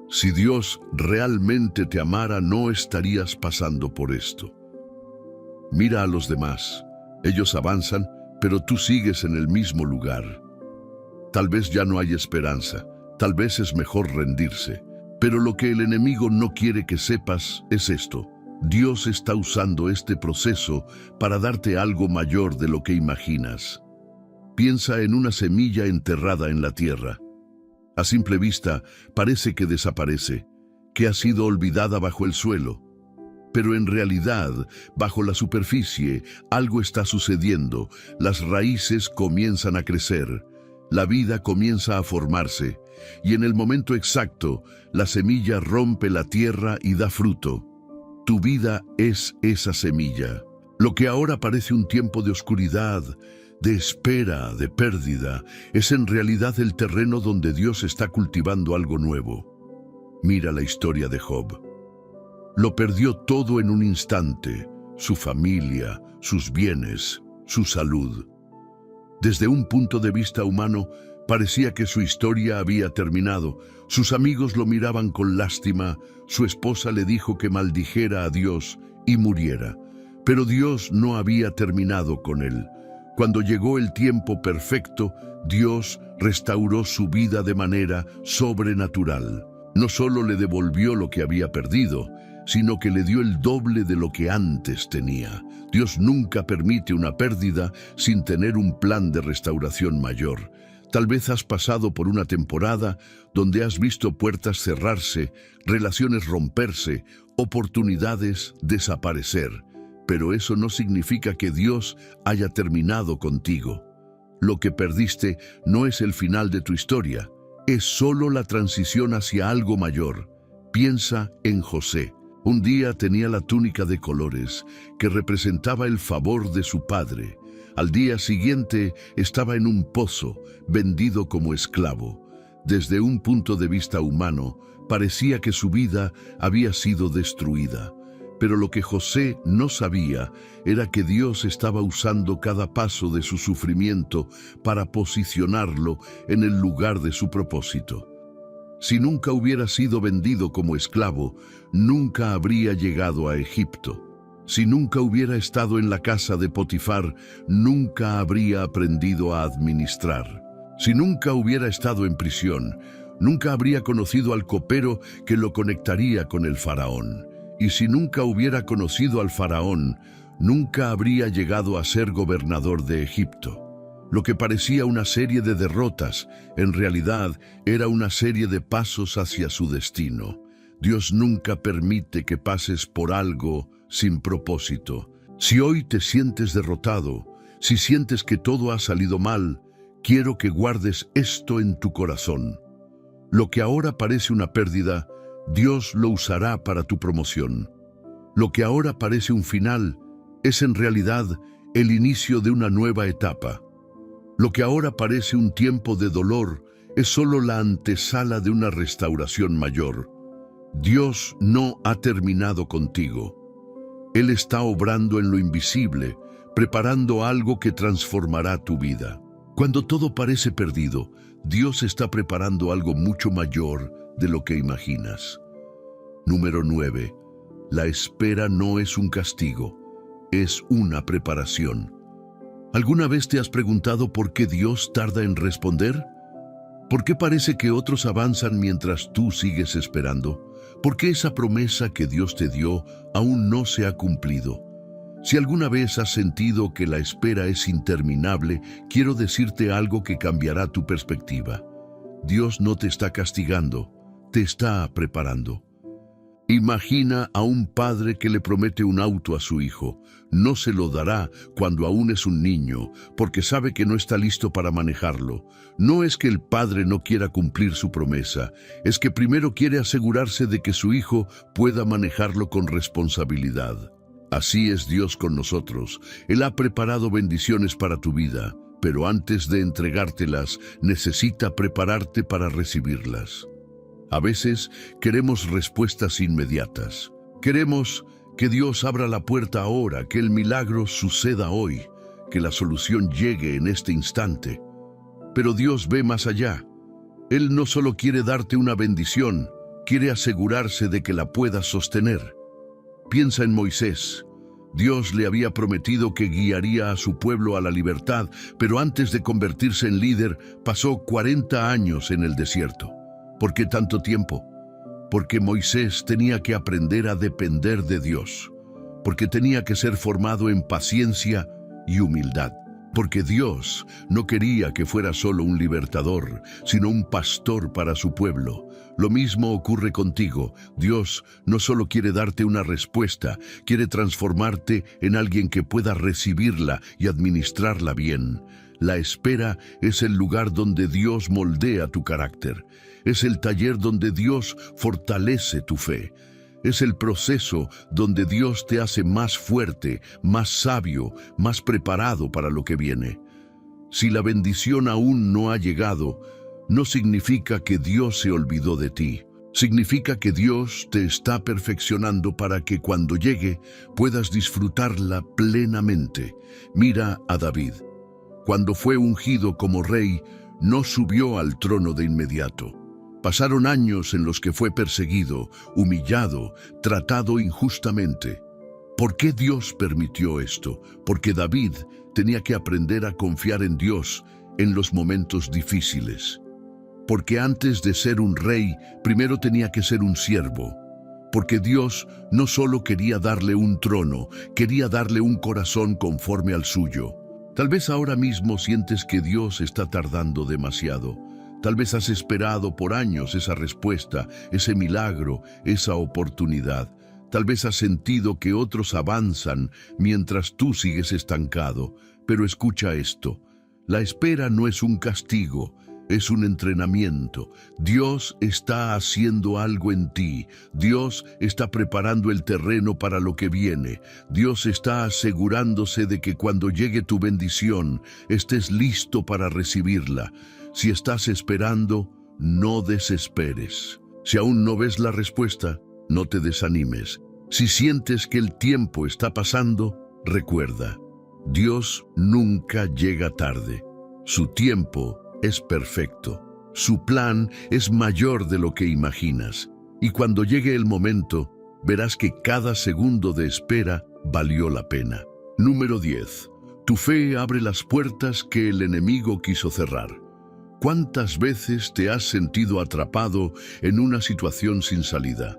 si Dios realmente te amara, no estarías pasando por esto. Mira a los demás, ellos avanzan, pero tú sigues en el mismo lugar. Tal vez ya no hay esperanza, tal vez es mejor rendirse, pero lo que el enemigo no quiere que sepas es esto. Dios está usando este proceso para darte algo mayor de lo que imaginas. Piensa en una semilla enterrada en la tierra. A simple vista, parece que desaparece, que ha sido olvidada bajo el suelo. Pero en realidad, bajo la superficie, algo está sucediendo. Las raíces comienzan a crecer, la vida comienza a formarse, y en el momento exacto, la semilla rompe la tierra y da fruto. Tu vida es esa semilla. Lo que ahora parece un tiempo de oscuridad, de espera, de pérdida, es en realidad el terreno donde Dios está cultivando algo nuevo. Mira la historia de Job. Lo perdió todo en un instante: su familia, sus bienes, su salud. Desde un punto de vista humano, parecía que su historia había terminado. Sus amigos lo miraban con lástima, su esposa le dijo que maldijera a Dios y muriera. Pero Dios no había terminado con él. Cuando llegó el tiempo perfecto, Dios restauró su vida de manera sobrenatural. No solo le devolvió lo que había perdido, sino que le dio el doble de lo que antes tenía. Dios nunca permite una pérdida sin tener un plan de restauración mayor. Tal vez has pasado por una temporada donde has visto puertas cerrarse, relaciones romperse, oportunidades desaparecer. Pero eso no significa que Dios haya terminado contigo. Lo que perdiste no es el final de tu historia, es solo la transición hacia algo mayor. Piensa en José. Un día tenía la túnica de colores, que representaba el favor de su padre. Al día siguiente estaba en un pozo, vendido como esclavo. Desde un punto de vista humano, parecía que su vida había sido destruida. Pero lo que José no sabía era que Dios estaba usando cada paso de su sufrimiento para posicionarlo en el lugar de su propósito. Si nunca hubiera sido vendido como esclavo, nunca habría llegado a Egipto. Si nunca hubiera estado en la casa de Potifar, nunca habría aprendido a administrar. Si nunca hubiera estado en prisión, nunca habría conocido al copero que lo conectaría con el faraón. Y si nunca hubiera conocido al faraón, nunca habría llegado a ser gobernador de Egipto. Lo que parecía una serie de derrotas, en realidad era una serie de pasos hacia su destino. Dios nunca permite que pases por algo sin propósito. Si hoy te sientes derrotado, si sientes que todo ha salido mal, quiero que guardes esto en tu corazón. Lo que ahora parece una pérdida, Dios lo usará para tu promoción. Lo que ahora parece un final, es en realidad el inicio de una nueva etapa. Lo que ahora parece un tiempo de dolor es solo la antesala de una restauración mayor. Dios no ha terminado contigo. Él está obrando en lo invisible, preparando algo que transformará tu vida. Cuando todo parece perdido, Dios está preparando algo mucho mayor de lo que imaginas. Número 9. La espera no es un castigo, es una preparación. ¿Alguna vez te has preguntado por qué Dios tarda en responder? ¿Por qué parece que otros avanzan mientras tú sigues esperando? ¿Por qué esa promesa que Dios te dio aún no se ha cumplido? Si alguna vez has sentido que la espera es interminable, quiero decirte algo que cambiará tu perspectiva. Dios no te está castigando, te está preparando. Imagina a un padre que le promete un auto a su hijo. No se lo dará cuando aún es un niño, porque sabe que no está listo para manejarlo. No es que el padre no quiera cumplir su promesa, es que primero quiere asegurarse de que su hijo pueda manejarlo con responsabilidad. Así es Dios con nosotros. Él ha preparado bendiciones para tu vida, pero antes de entregártelas, necesita prepararte para recibirlas. A veces queremos respuestas inmediatas. Queremos que Dios abra la puerta ahora, que el milagro suceda hoy, que la solución llegue en este instante. Pero Dios ve más allá. Él no solo quiere darte una bendición, quiere asegurarse de que la puedas sostener. Piensa en Moisés. Dios le había prometido que guiaría a su pueblo a la libertad, pero antes de convertirse en líder, pasó 40 años en el desierto. ¿Por qué tanto tiempo? Porque Moisés tenía que aprender a depender de Dios, porque tenía que ser formado en paciencia y humildad. porque Dios no quería que fuera solo un libertador, sino un pastor para su pueblo. Lo mismo ocurre contigo. Dios no solo quiere darte una respuesta, quiere transformarte en alguien que pueda recibirla y administrarla bien. La espera es el lugar donde Dios moldea tu carácter. Es el taller donde Dios fortalece tu fe. Es el proceso donde Dios te hace más fuerte, más sabio, más preparado para lo que viene. Si la bendición aún no ha llegado, no significa que Dios se olvidó de ti. Significa que Dios te está perfeccionando para que cuando llegue puedas disfrutarla plenamente. Mira a David. Cuando fue ungido como rey, no subió al trono de inmediato. Pasaron años en los que fue perseguido, humillado, tratado injustamente. ¿Por qué Dios permitió esto? Porque David tenía que aprender a confiar en Dios en los momentos difíciles. Porque antes de ser un rey, primero tenía que ser un siervo. Porque Dios no solo quería darle un trono, quería darle un corazón conforme al suyo. Tal vez ahora mismo sientes que Dios está tardando demasiado. Tal vez has esperado por años esa respuesta, ese milagro, esa oportunidad. Tal vez has sentido que otros avanzan mientras tú sigues estancado. Pero escucha esto, la espera no es un castigo, es un entrenamiento. Dios está haciendo algo en ti. Dios está preparando el terreno para lo que viene. Dios está asegurándose de que cuando llegue tu bendición, estés listo para recibirla. Si estás esperando, no desesperes. Si aún no ves la respuesta, no te desanimes. Si sientes que el tiempo está pasando, recuerda, Dios nunca llega tarde. Su tiempo es perfecto. Su plan es mayor de lo que imaginas. Y cuando llegue el momento, verás que cada segundo de espera valió la pena. Número 10. Tu fe abre las puertas que el enemigo quiso cerrar. ¿Cuántas veces te has sentido atrapado en una situación sin salida?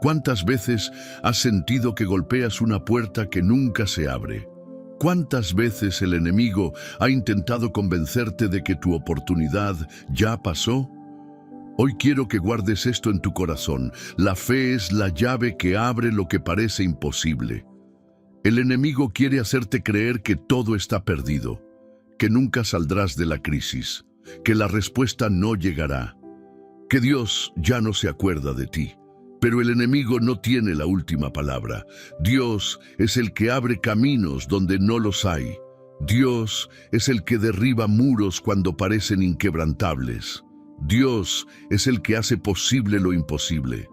¿Cuántas veces has sentido que golpeas una puerta que nunca se abre? ¿Cuántas veces el enemigo ha intentado convencerte de que tu oportunidad ya pasó? Hoy quiero que guardes esto en tu corazón. La fe es la llave que abre lo que parece imposible. El enemigo quiere hacerte creer que todo está perdido, que nunca saldrás de la crisis, que la respuesta no llegará, que Dios ya no se acuerda de ti. Pero el enemigo no tiene la última palabra. Dios es el que abre caminos donde no los hay. Dios es el que derriba muros cuando parecen inquebrantables. Dios es el que hace posible lo imposible.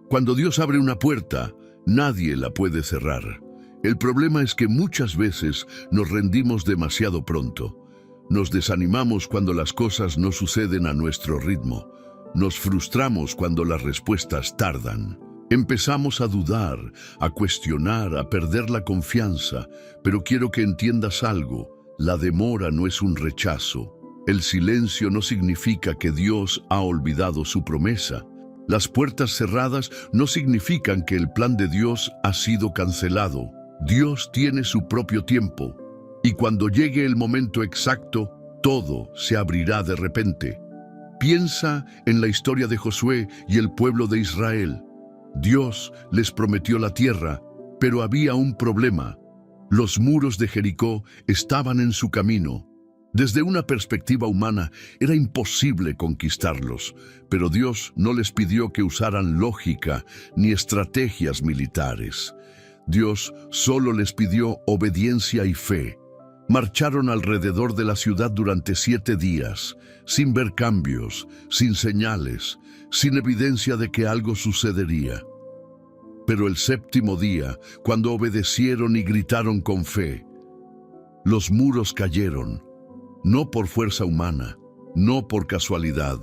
Cuando Dios abre una puerta, nadie la puede cerrar. El problema es que muchas veces nos rendimos demasiado pronto. Nos desanimamos cuando las cosas no suceden a nuestro ritmo. Nos frustramos cuando las respuestas tardan. Empezamos a dudar, a cuestionar, a perder la confianza. Pero quiero que entiendas algo. La demora no es un rechazo. El silencio no significa que Dios ha olvidado su promesa. Las puertas cerradas no significan que el plan de Dios ha sido cancelado. Dios tiene su propio tiempo. Y cuando llegue el momento exacto, todo se abrirá de repente. Piensa en la historia de Josué y el pueblo de Israel. Dios les prometió la tierra, pero había un problema. Los muros de Jericó estaban en su camino. Desde una perspectiva humana, era imposible conquistarlos, pero Dios no les pidió que usaran lógica ni estrategias militares. Dios solo les pidió obediencia y fe. Marcharon alrededor de la ciudad durante 7 días, sin ver cambios, sin señales, sin evidencia de que algo sucedería. Pero el 7º día, cuando obedecieron y gritaron con fe, los muros cayeron, no por fuerza humana, no por casualidad,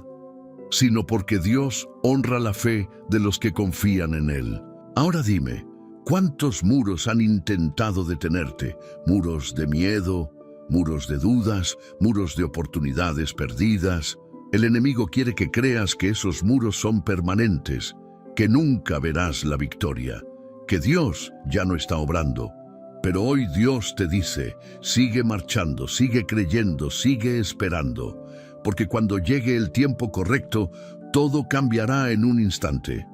sino porque Dios honra la fe de los que confían en Él. Ahora dime, ¿cuántos muros han intentado detenerte? Muros de miedo, muros de dudas, muros de oportunidades perdidas. El enemigo quiere que creas que esos muros son permanentes, que nunca verás la victoria, que Dios ya no está obrando. Pero hoy Dios te dice, sigue marchando, sigue creyendo, sigue esperando, porque cuando llegue el tiempo correcto, todo cambiará en un instante.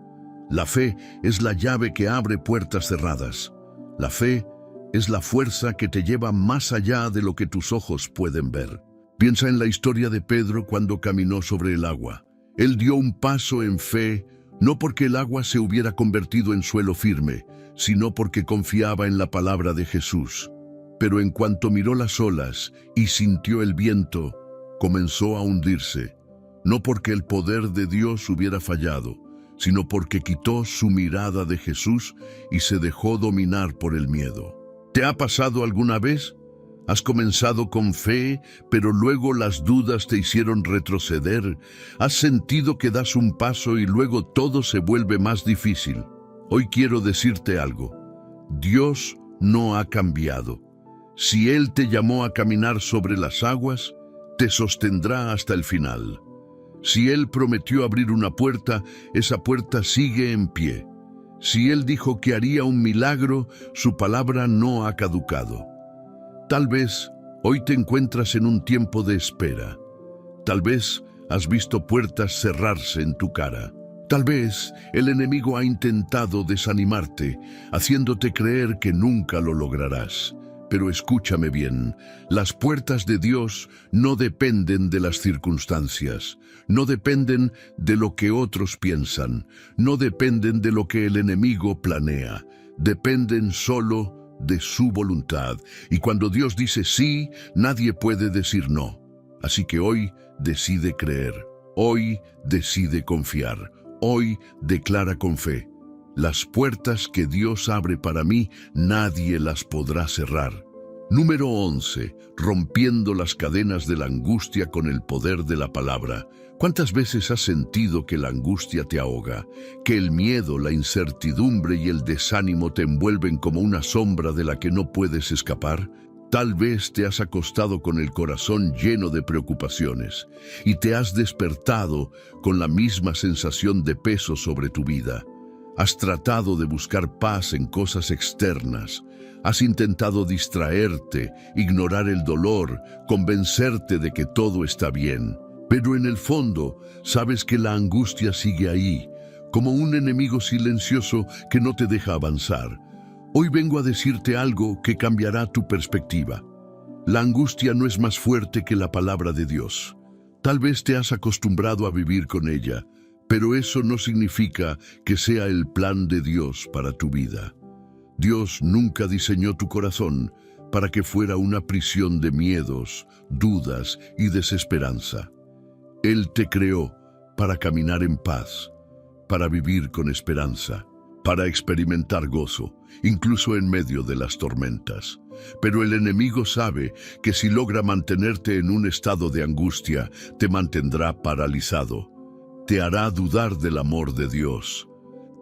La fe es la llave que abre puertas cerradas. La fe es la fuerza que te lleva más allá de lo que tus ojos pueden ver. Piensa en la historia de Pedro cuando caminó sobre el agua. Él dio un paso en fe, no porque el agua se hubiera convertido en suelo firme, sino porque confiaba en la palabra de Jesús. Pero en cuanto miró las olas y sintió el viento, comenzó a hundirse, no porque el poder de Dios hubiera fallado, sino porque quitó su mirada de Jesús y se dejó dominar por el miedo. ¿Te ha pasado alguna vez? ¿Has comenzado con fe, pero luego las dudas te hicieron retroceder? ¿Has sentido que das un paso y luego todo se vuelve más difícil? Hoy quiero decirte algo. Dios no ha cambiado. Si Él te llamó a caminar sobre las aguas, te sostendrá hasta el final. Si Él prometió abrir una puerta, esa puerta sigue en pie. Si Él dijo que haría un milagro, su palabra no ha caducado. Tal vez hoy te encuentras en un tiempo de espera. Tal vez has visto puertas cerrarse en tu cara. Tal vez el enemigo ha intentado desanimarte, haciéndote creer que nunca lo lograrás. Pero escúchame bien, las puertas de Dios no dependen de las circunstancias, no dependen de lo que otros piensan, no dependen de lo que el enemigo planea, dependen solo de su voluntad. Y cuando Dios dice sí, nadie puede decir no. Así que hoy decide creer, hoy decide confiar, hoy declara con fe. Las puertas que Dios abre para mí, nadie las podrá cerrar. Número 11. Rompiendo las cadenas de la angustia con el poder de la palabra. ¿Cuántas veces has sentido que la angustia te ahoga, que el miedo, la incertidumbre y el desánimo te envuelven como una sombra de la que no puedes escapar? Tal vez te has acostado con el corazón lleno de preocupaciones y te has despertado con la misma sensación de peso sobre tu vida. Has tratado de buscar paz en cosas externas. Has intentado distraerte, ignorar el dolor, convencerte de que todo está bien. Pero en el fondo, sabes que la angustia sigue ahí, como un enemigo silencioso que no te deja avanzar. Hoy vengo a decirte algo que cambiará tu perspectiva. La angustia no es más fuerte que la palabra de Dios. Tal vez te has acostumbrado a vivir con ella, pero eso no significa que sea el plan de Dios para tu vida. Dios nunca diseñó tu corazón para que fuera una prisión de miedos, dudas y desesperanza. Él te creó para caminar en paz, para vivir con esperanza, para experimentar gozo, incluso en medio de las tormentas. Pero el enemigo sabe que si logra mantenerte en un estado de angustia, te mantendrá paralizado. Te hará dudar del amor de Dios.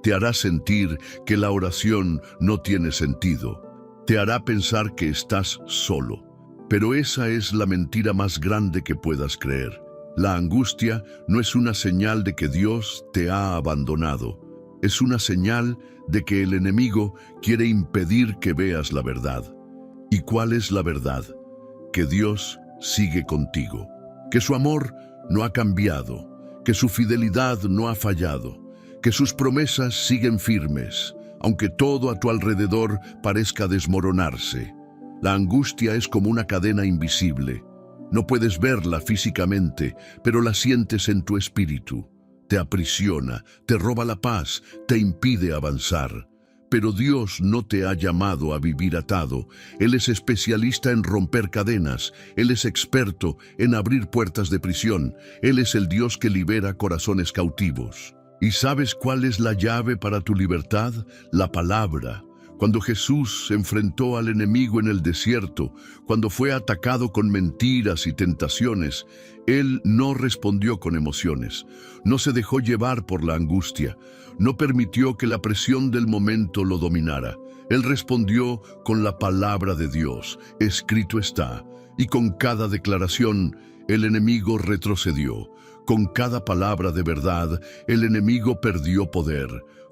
Te hará sentir que la oración no tiene sentido. Te hará pensar que estás solo. Pero esa es la mentira más grande que puedas creer. La angustia no es una señal de que Dios te ha abandonado. Es una señal de que el enemigo quiere impedir que veas la verdad. ¿Y cuál es la verdad? Que Dios sigue contigo, que su amor no ha cambiado, que su fidelidad no ha fallado, que sus promesas siguen firmes, aunque todo a tu alrededor parezca desmoronarse. La angustia es como una cadena invisible. No puedes verla físicamente, pero la sientes en tu espíritu. Te aprisiona, te roba la paz, te impide avanzar. Pero Dios no te ha llamado a vivir atado. Él es especialista en romper cadenas. Él es experto en abrir puertas de prisión. Él es el Dios que libera corazones cautivos. ¿Y sabes cuál es la llave para tu libertad? La palabra. Cuando Jesús se enfrentó al enemigo en el desierto, cuando fue atacado con mentiras y tentaciones, Él no respondió con emociones, no se dejó llevar por la angustia, no permitió que la presión del momento lo dominara. Él respondió con la palabra de Dios, escrito está, y con cada declaración el enemigo retrocedió. Con cada palabra de verdad, el enemigo perdió poder.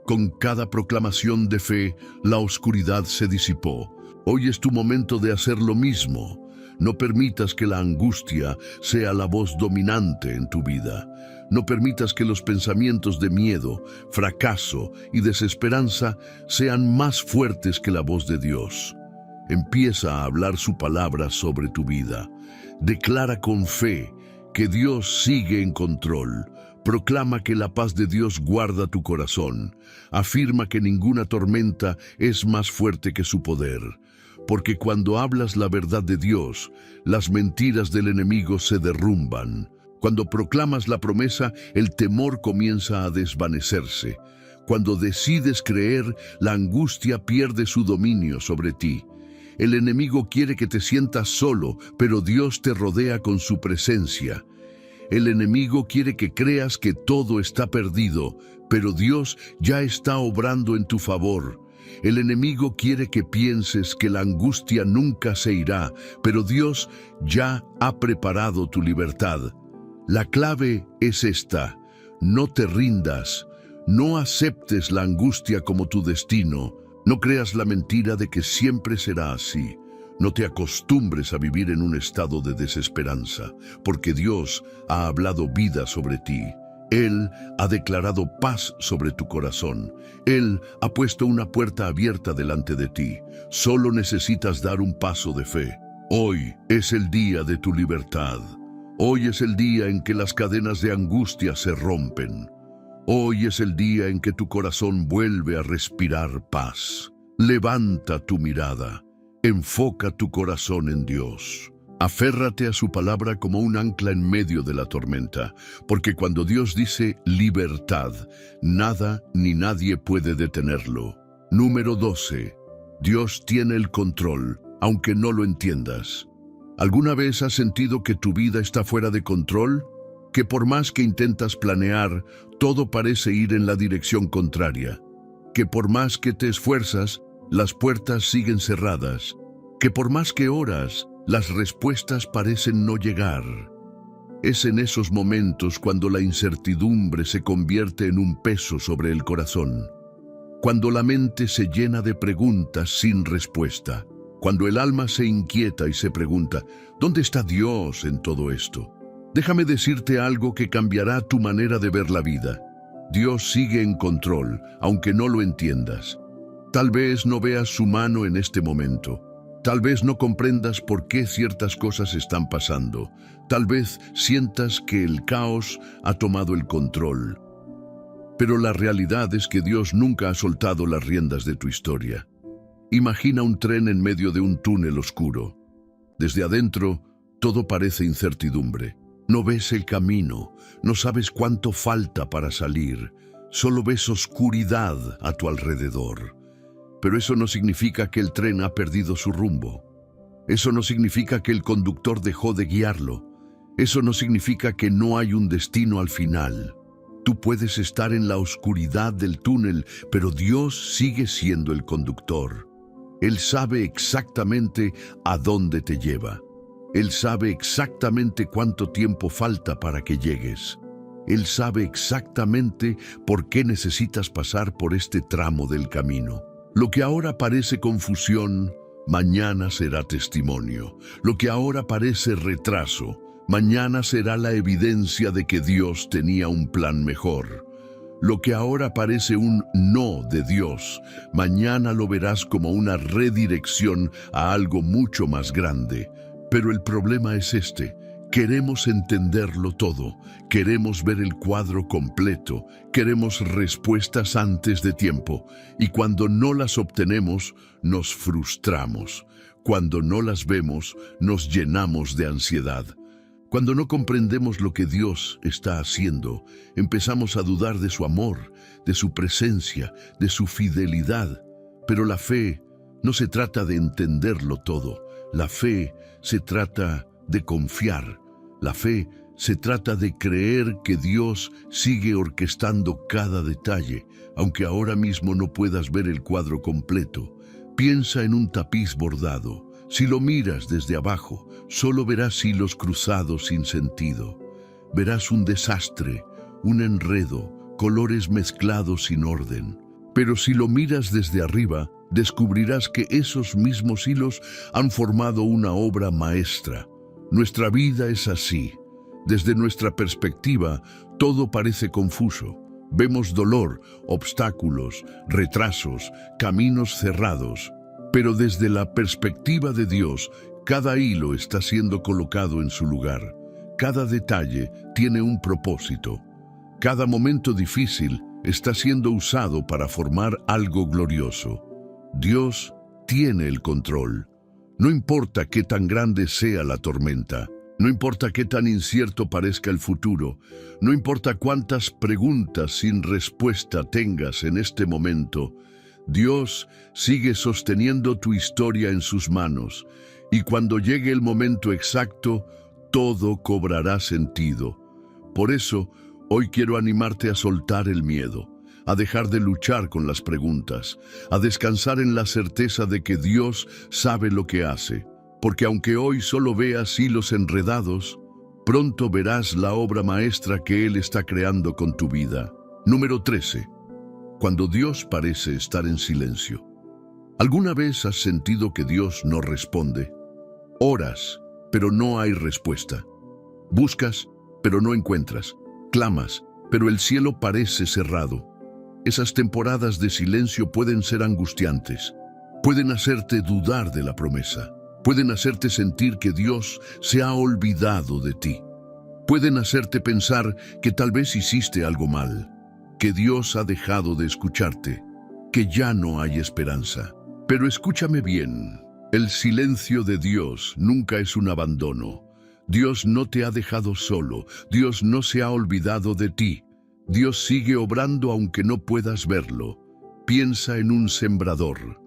Con cada proclamación de fe, la oscuridad se disipó. Hoy es tu momento de hacer lo mismo. No permitas que la angustia sea la voz dominante en tu vida. No permitas que los pensamientos de miedo, fracaso y desesperanza sean más fuertes que la voz de Dios. Empieza a hablar su palabra sobre tu vida. Declara con fe que Dios sigue en control. Proclama que la paz de Dios guarda tu corazón. Afirma que ninguna tormenta es más fuerte que su poder. Porque cuando hablas la verdad de Dios, las mentiras del enemigo se derrumban. Cuando proclamas la promesa, el temor comienza a desvanecerse. Cuando decides creer, la angustia pierde su dominio sobre ti. El enemigo quiere que te sientas solo, pero Dios te rodea con su presencia. El enemigo quiere que creas que todo está perdido, pero Dios ya está obrando en tu favor. El enemigo quiere que pienses que la angustia nunca se irá, pero Dios ya ha preparado tu libertad. La clave es esta: no te rindas, no aceptes la angustia como tu destino, no creas la mentira de que siempre será así. No te acostumbres a vivir en un estado de desesperanza, porque Dios ha hablado vida sobre ti. Él ha declarado paz sobre tu corazón. Él ha puesto una puerta abierta delante de ti. Solo necesitas dar un paso de fe. Hoy es el día de tu libertad. Hoy es el día en que las cadenas de angustia se rompen. Hoy es el día en que tu corazón vuelve a respirar paz. Levanta tu mirada. Enfoca tu corazón en Dios. Aférrate a su palabra como un ancla en medio de la tormenta, porque cuando Dios dice libertad, nada ni nadie puede detenerlo. Número 12. Dios tiene el control, aunque no lo entiendas. ¿Alguna vez has sentido que tu vida está fuera de control? Que por más que intentas planear, todo parece ir en la dirección contraria. Que por más que te esfuerzas, las puertas siguen cerradas. Que por más que oras, las respuestas parecen no llegar. Es en esos momentos cuando la incertidumbre se convierte en un peso sobre el corazón. Cuando la mente se llena de preguntas sin respuesta. Cuando el alma se inquieta y se pregunta, ¿dónde está Dios en todo esto? Déjame decirte algo que cambiará tu manera de ver la vida. Dios sigue en control, aunque no lo entiendas. Tal vez no veas su mano en este momento. Tal vez no comprendas por qué ciertas cosas están pasando. Tal vez sientas que el caos ha tomado el control. Pero la realidad es que Dios nunca ha soltado las riendas de tu historia. Imagina un tren en medio de un túnel oscuro. Desde adentro, todo parece incertidumbre. No ves el camino, no sabes cuánto falta para salir. Solo ves oscuridad a tu alrededor. Pero eso no significa que el tren ha perdido su rumbo. Eso no significa que el conductor dejó de guiarlo. Eso no significa que no hay un destino al final. Tú puedes estar en la oscuridad del túnel, pero Dios sigue siendo el conductor. Él sabe exactamente a dónde te lleva. Él sabe exactamente cuánto tiempo falta para que llegues. Él sabe exactamente por qué necesitas pasar por este tramo del camino. Lo que ahora parece confusión, mañana será testimonio. Lo que ahora parece retraso, mañana será la evidencia de que Dios tenía un plan mejor. Lo que ahora parece un no de Dios, mañana lo verás como una redirección a algo mucho más grande. Pero el problema es este: queremos entenderlo todo, queremos ver el cuadro completo, queremos respuestas antes de tiempo, y cuando no las obtenemos, nos frustramos. Cuando no las vemos, nos llenamos de ansiedad. Cuando no comprendemos lo que Dios está haciendo, empezamos a dudar de su amor, de su presencia, de su fidelidad. Pero la fe no se trata de entenderlo todo. La fe se trata de confiar. La fe se trata de creer que Dios sigue orquestando cada detalle, aunque ahora mismo no puedas ver el cuadro completo. Piensa en un tapiz bordado. Si lo miras desde abajo, solo verás hilos cruzados sin sentido. Verás un desastre, un enredo, colores mezclados sin orden. Pero si lo miras desde arriba, descubrirás que esos mismos hilos han formado una obra maestra. Nuestra vida es así. Desde nuestra perspectiva, todo parece confuso. Vemos dolor, obstáculos, retrasos, caminos cerrados. Pero desde la perspectiva de Dios, cada hilo está siendo colocado en su lugar. Cada detalle tiene un propósito. Cada momento difícil está siendo usado para formar algo glorioso. Dios tiene el control. No importa qué tan grande sea la tormenta, no importa qué tan incierto parezca el futuro, no importa cuántas preguntas sin respuesta tengas en este momento, Dios sigue sosteniendo tu historia en sus manos, y cuando llegue el momento exacto, todo cobrará sentido. Por eso, hoy quiero animarte a soltar el miedo, a dejar de luchar con las preguntas, a descansar en la certeza de que Dios sabe lo que hace, porque aunque hoy solo veas hilos enredados, pronto verás la obra maestra que Él está creando con tu vida. Número 13. Cuando Dios parece estar en silencio. ¿Alguna vez has sentido que Dios no responde? Oras, pero no hay respuesta. Buscas, pero no encuentras. Clamas, pero el cielo parece cerrado. Esas temporadas de silencio pueden ser angustiantes. Pueden hacerte dudar de la promesa. Pueden hacerte sentir que Dios se ha olvidado de ti. Pueden hacerte pensar que tal vez hiciste algo mal, que Dios ha dejado de escucharte, que ya no hay esperanza. Pero escúchame bien, el silencio de Dios nunca es un abandono. Dios no te ha dejado solo, Dios no se ha olvidado de ti. Dios sigue obrando aunque no puedas verlo. Piensa en un sembrador.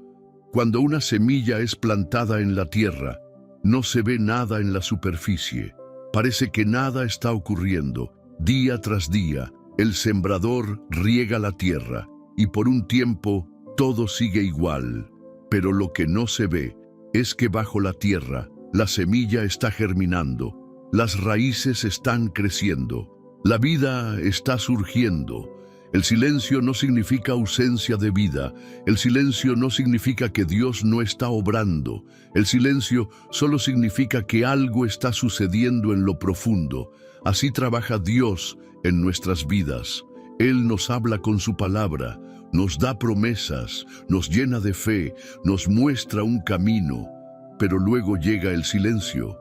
Cuando una semilla es plantada en la tierra, no se ve nada en la superficie. Parece que nada está ocurriendo. Día tras día, el sembrador riega la tierra y por un tiempo todo sigue igual. Pero lo que no se ve es que bajo la tierra la semilla está germinando, las raíces están creciendo. La vida está surgiendo. El silencio no significa ausencia de vida. El silencio no significa que Dios no está obrando. El silencio solo significa que algo está sucediendo en lo profundo. Así trabaja Dios en nuestras vidas. Él nos habla con su palabra, nos da promesas, nos llena de fe, nos muestra un camino. Pero luego llega el silencio.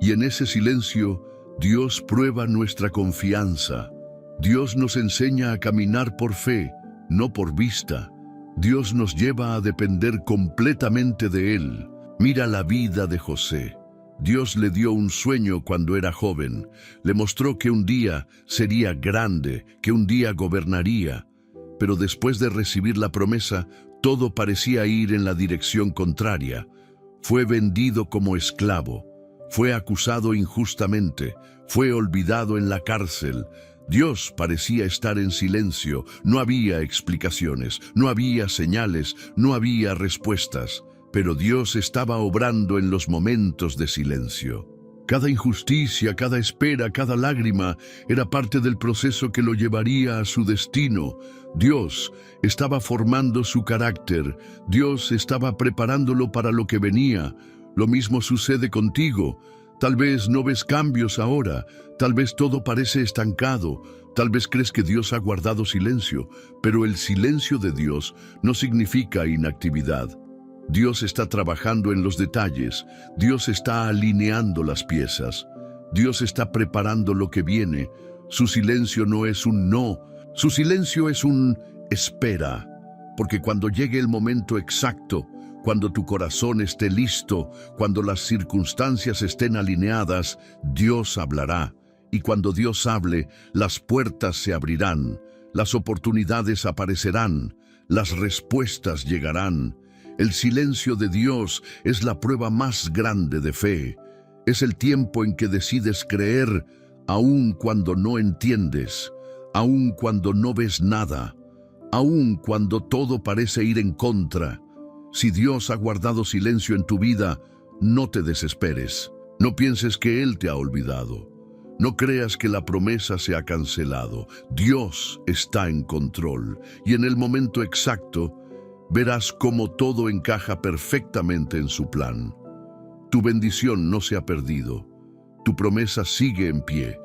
Y en ese silencio, Dios prueba nuestra confianza. Dios nos enseña a caminar por fe, no por vista. Dios nos lleva a depender completamente de Él. Mira la vida de José. Dios le dio un sueño cuando era joven. Le mostró que un día sería grande, que un día gobernaría. Pero después de recibir la promesa, todo parecía ir en la dirección contraria. Fue vendido como esclavo. Fue acusado injustamente, fue olvidado en la cárcel. Dios parecía estar en silencio, no había explicaciones, no había señales, no había respuestas. Pero Dios estaba obrando en los momentos de silencio. Cada injusticia, cada espera, cada lágrima era parte del proceso que lo llevaría a su destino. Dios estaba formando su carácter, Dios estaba preparándolo para lo que venía. Lo mismo sucede contigo. Tal vez no ves cambios ahora, tal vez todo parece estancado, tal vez crees que Dios ha guardado silencio, pero el silencio de Dios no significa inactividad. Dios está trabajando en los detalles, Dios está alineando las piezas, Dios está preparando lo que viene. Su silencio no es un no, su silencio es un espera, porque cuando llegue el momento exacto, cuando tu corazón esté listo, cuando las circunstancias estén alineadas, Dios hablará. Y cuando Dios hable, las puertas se abrirán, las oportunidades aparecerán, las respuestas llegarán. El silencio de Dios es la prueba más grande de fe. Es el tiempo en que decides creer, aun cuando no entiendes, aun cuando no ves nada, aun cuando todo parece ir en contra. Si Dios ha guardado silencio en tu vida, no te desesperes. No pienses que Él te ha olvidado. No creas que la promesa se ha cancelado. Dios está en control y en el momento exacto, verás cómo todo encaja perfectamente en su plan. Tu bendición no se ha perdido. Tu promesa sigue en pie.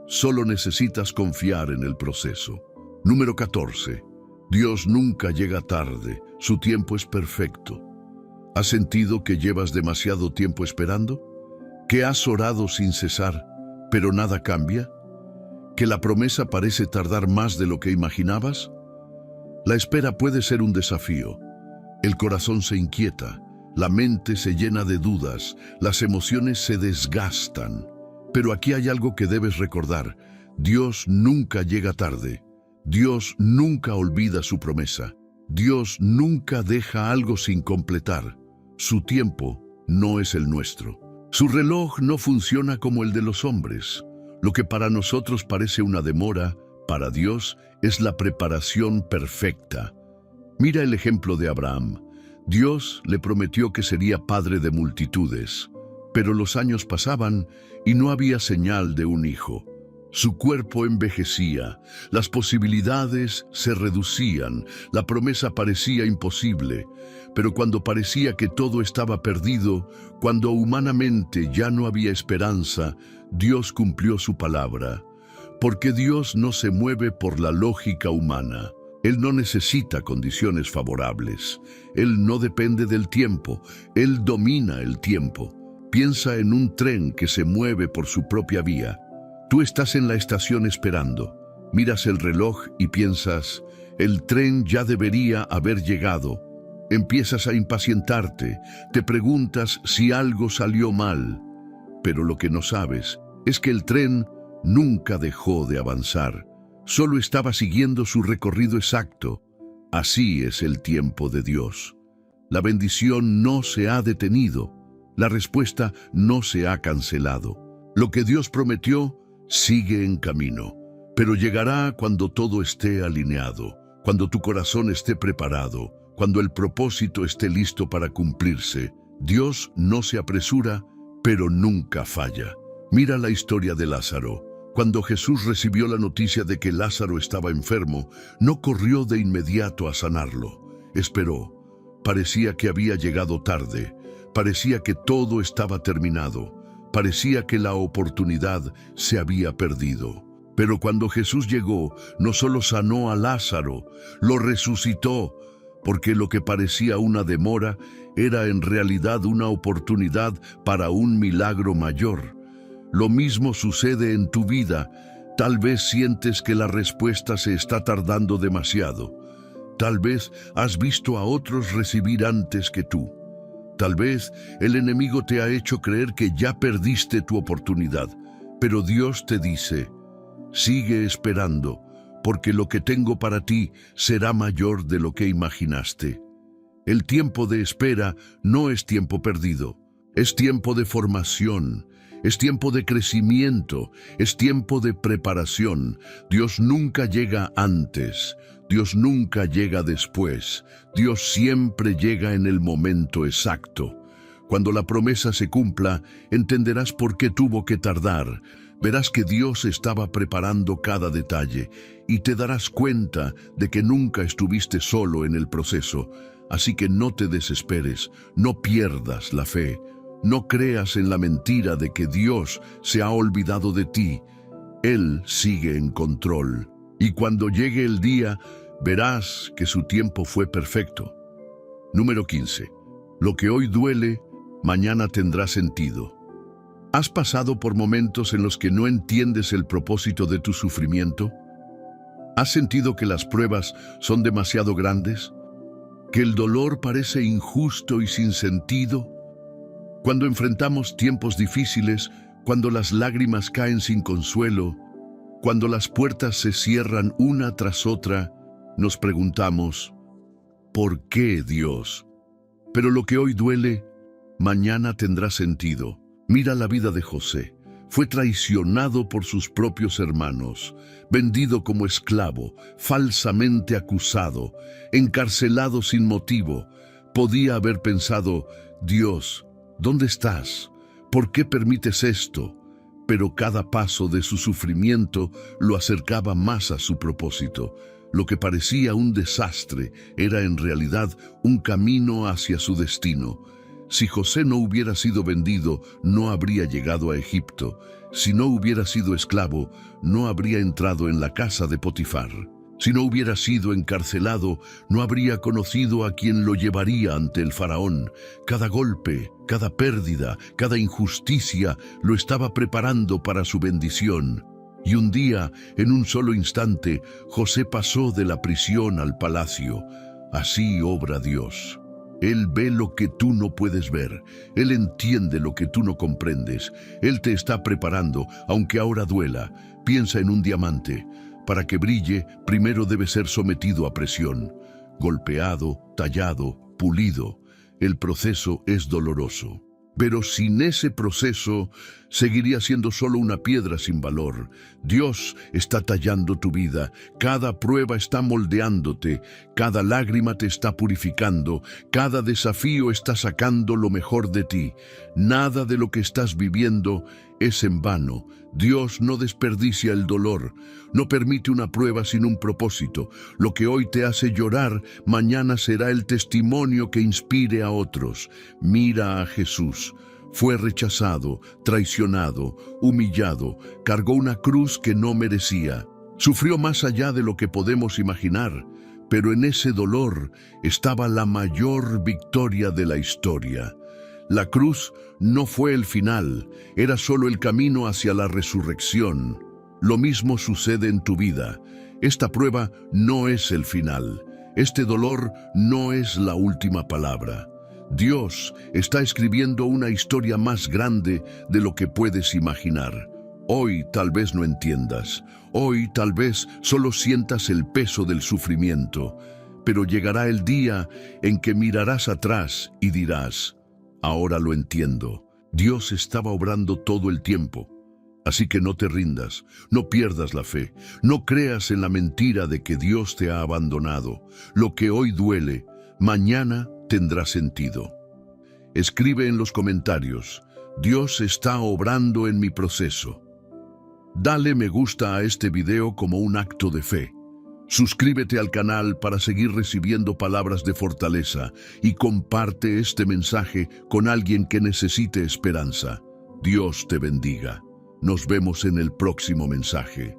Solo necesitas confiar en el proceso. Número 14. Dios nunca llega tarde. Su tiempo es perfecto. ¿Has sentido que llevas demasiado tiempo esperando? ¿Que has orado sin cesar, pero nada cambia? ¿Que la promesa parece tardar más de lo que imaginabas? La espera puede ser un desafío. El corazón se inquieta, la mente se llena de dudas, las emociones se desgastan. Pero aquí hay algo que debes recordar. Dios nunca llega tarde. Dios nunca olvida su promesa. Dios nunca deja algo sin completar. Su tiempo no es el nuestro. Su reloj no funciona como el de los hombres. Lo que para nosotros parece una demora, para Dios es la preparación perfecta. Mira el ejemplo de Abraham. Dios le prometió que sería padre de multitudes, pero los años pasaban y no había señal de un hijo. Su cuerpo envejecía, las posibilidades se reducían, la promesa parecía imposible, pero cuando parecía que todo estaba perdido, cuando humanamente ya no había esperanza, Dios cumplió su palabra. Porque Dios no se mueve por la lógica humana. Él no necesita condiciones favorables. Él no depende del tiempo. Él domina el tiempo. Piensa en un tren que se mueve por su propia vía. Tú estás en la estación esperando. Miras el reloj y piensas, el tren ya debería haber llegado. Empiezas a impacientarte, te preguntas si algo salió mal. Pero lo que no sabes es que el tren nunca dejó de avanzar. Solo estaba siguiendo su recorrido exacto. Así es el tiempo de Dios. La bendición no se ha detenido. La respuesta no se ha cancelado. Lo que Dios prometió sigue en camino, pero llegará cuando todo esté alineado, cuando tu corazón esté preparado, cuando el propósito esté listo para cumplirse. Dios no se apresura, pero nunca falla. Mira la historia de Lázaro. Cuando Jesús recibió la noticia de que Lázaro estaba enfermo, no corrió de inmediato a sanarlo. Esperó. Parecía que había llegado tarde. Parecía que todo estaba terminado. Parecía que la oportunidad se había perdido. Pero cuando Jesús llegó, no solo sanó a Lázaro, lo resucitó, porque lo que parecía una demora era en realidad una oportunidad para un milagro mayor. Lo mismo sucede en tu vida. Tal vez sientes que la respuesta se está tardando demasiado. Tal vez has visto a otros recibir antes que tú. Tal vez el enemigo te ha hecho creer que ya perdiste tu oportunidad, pero Dios te dice, sigue esperando, porque lo que tengo para ti será mayor de lo que imaginaste. El tiempo de espera no es tiempo perdido, es tiempo de formación, es tiempo de crecimiento, es tiempo de preparación. Dios nunca llega antes. Dios nunca llega después. Dios siempre llega en el momento exacto. Cuando la promesa se cumpla, entenderás por qué tuvo que tardar. Verás que Dios estaba preparando cada detalle y te darás cuenta de que nunca estuviste solo en el proceso. Así que no te desesperes, no pierdas la fe. No creas en la mentira de que Dios se ha olvidado de ti. Él sigue en control. Y cuando llegue el día, verás que su tiempo fue perfecto. Número 15. Lo que hoy duele, mañana tendrá sentido. ¿Has pasado por momentos en los que no entiendes el propósito de tu sufrimiento? ¿Has sentido que las pruebas son demasiado grandes? ¿Que el dolor parece injusto y sin sentido? Cuando enfrentamos tiempos difíciles, cuando las lágrimas caen sin consuelo, cuando las puertas se cierran una tras otra, nos preguntamos, ¿por qué, Dios? Pero lo que hoy duele, mañana tendrá sentido. Mira la vida de José. Fue traicionado por sus propios hermanos, vendido como esclavo, falsamente acusado, encarcelado sin motivo. Podía haber pensado, Dios, ¿dónde estás? ¿Por qué permites esto? Pero cada paso de su sufrimiento lo acercaba más a su propósito. Lo que parecía un desastre era en realidad un camino hacia su destino. Si José no hubiera sido vendido, no habría llegado a Egipto. Si no hubiera sido esclavo, no habría entrado en la casa de Potifar. Si no hubiera sido encarcelado, no habría conocido a quien lo llevaría ante el faraón. Cada golpe, cada pérdida, cada injusticia lo estaba preparando para su bendición. Y un día, en un solo instante, José pasó de la prisión al palacio. Así obra Dios. Él ve lo que tú no puedes ver. Él entiende lo que tú no comprendes. Él te está preparando, aunque ahora duela. Piensa en un diamante. Para que brille, primero debe ser sometido a presión. Golpeado, tallado, pulido. El proceso es doloroso. Pero sin ese proceso, seguiría siendo solo una piedra sin valor. Dios está tallando tu vida, cada prueba está moldeándote, cada lágrima te está purificando, cada desafío está sacando lo mejor de ti. Nada de lo que estás viviendo es en vano. Dios no desperdicia el dolor, no permite una prueba sin un propósito. Lo que hoy te hace llorar, mañana será el testimonio que inspire a otros. Mira a Jesús. Fue rechazado, traicionado, humillado, cargó una cruz que no merecía. Sufrió más allá de lo que podemos imaginar, pero en ese dolor estaba la mayor victoria de la historia. La cruz no fue el final, era solo el camino hacia la resurrección. Lo mismo sucede en tu vida. Esta prueba no es el final. Este dolor no es la última palabra. Dios está escribiendo una historia más grande de lo que puedes imaginar. Hoy tal vez no entiendas. Hoy tal vez solo sientas el peso del sufrimiento. Pero llegará el día en que mirarás atrás y dirás: ahora lo entiendo. Dios estaba obrando todo el tiempo. Así que no te rindas, no pierdas la fe, no creas en la mentira de que Dios te ha abandonado. Lo que hoy duele, mañana tendrá sentido. Escribe en los comentarios: Dios está obrando en mi proceso. Dale me gusta a este video como un acto de fe. Suscríbete al canal para seguir recibiendo palabras de fortaleza y comparte este mensaje con alguien que necesite esperanza. Dios te bendiga. Nos vemos en el próximo mensaje.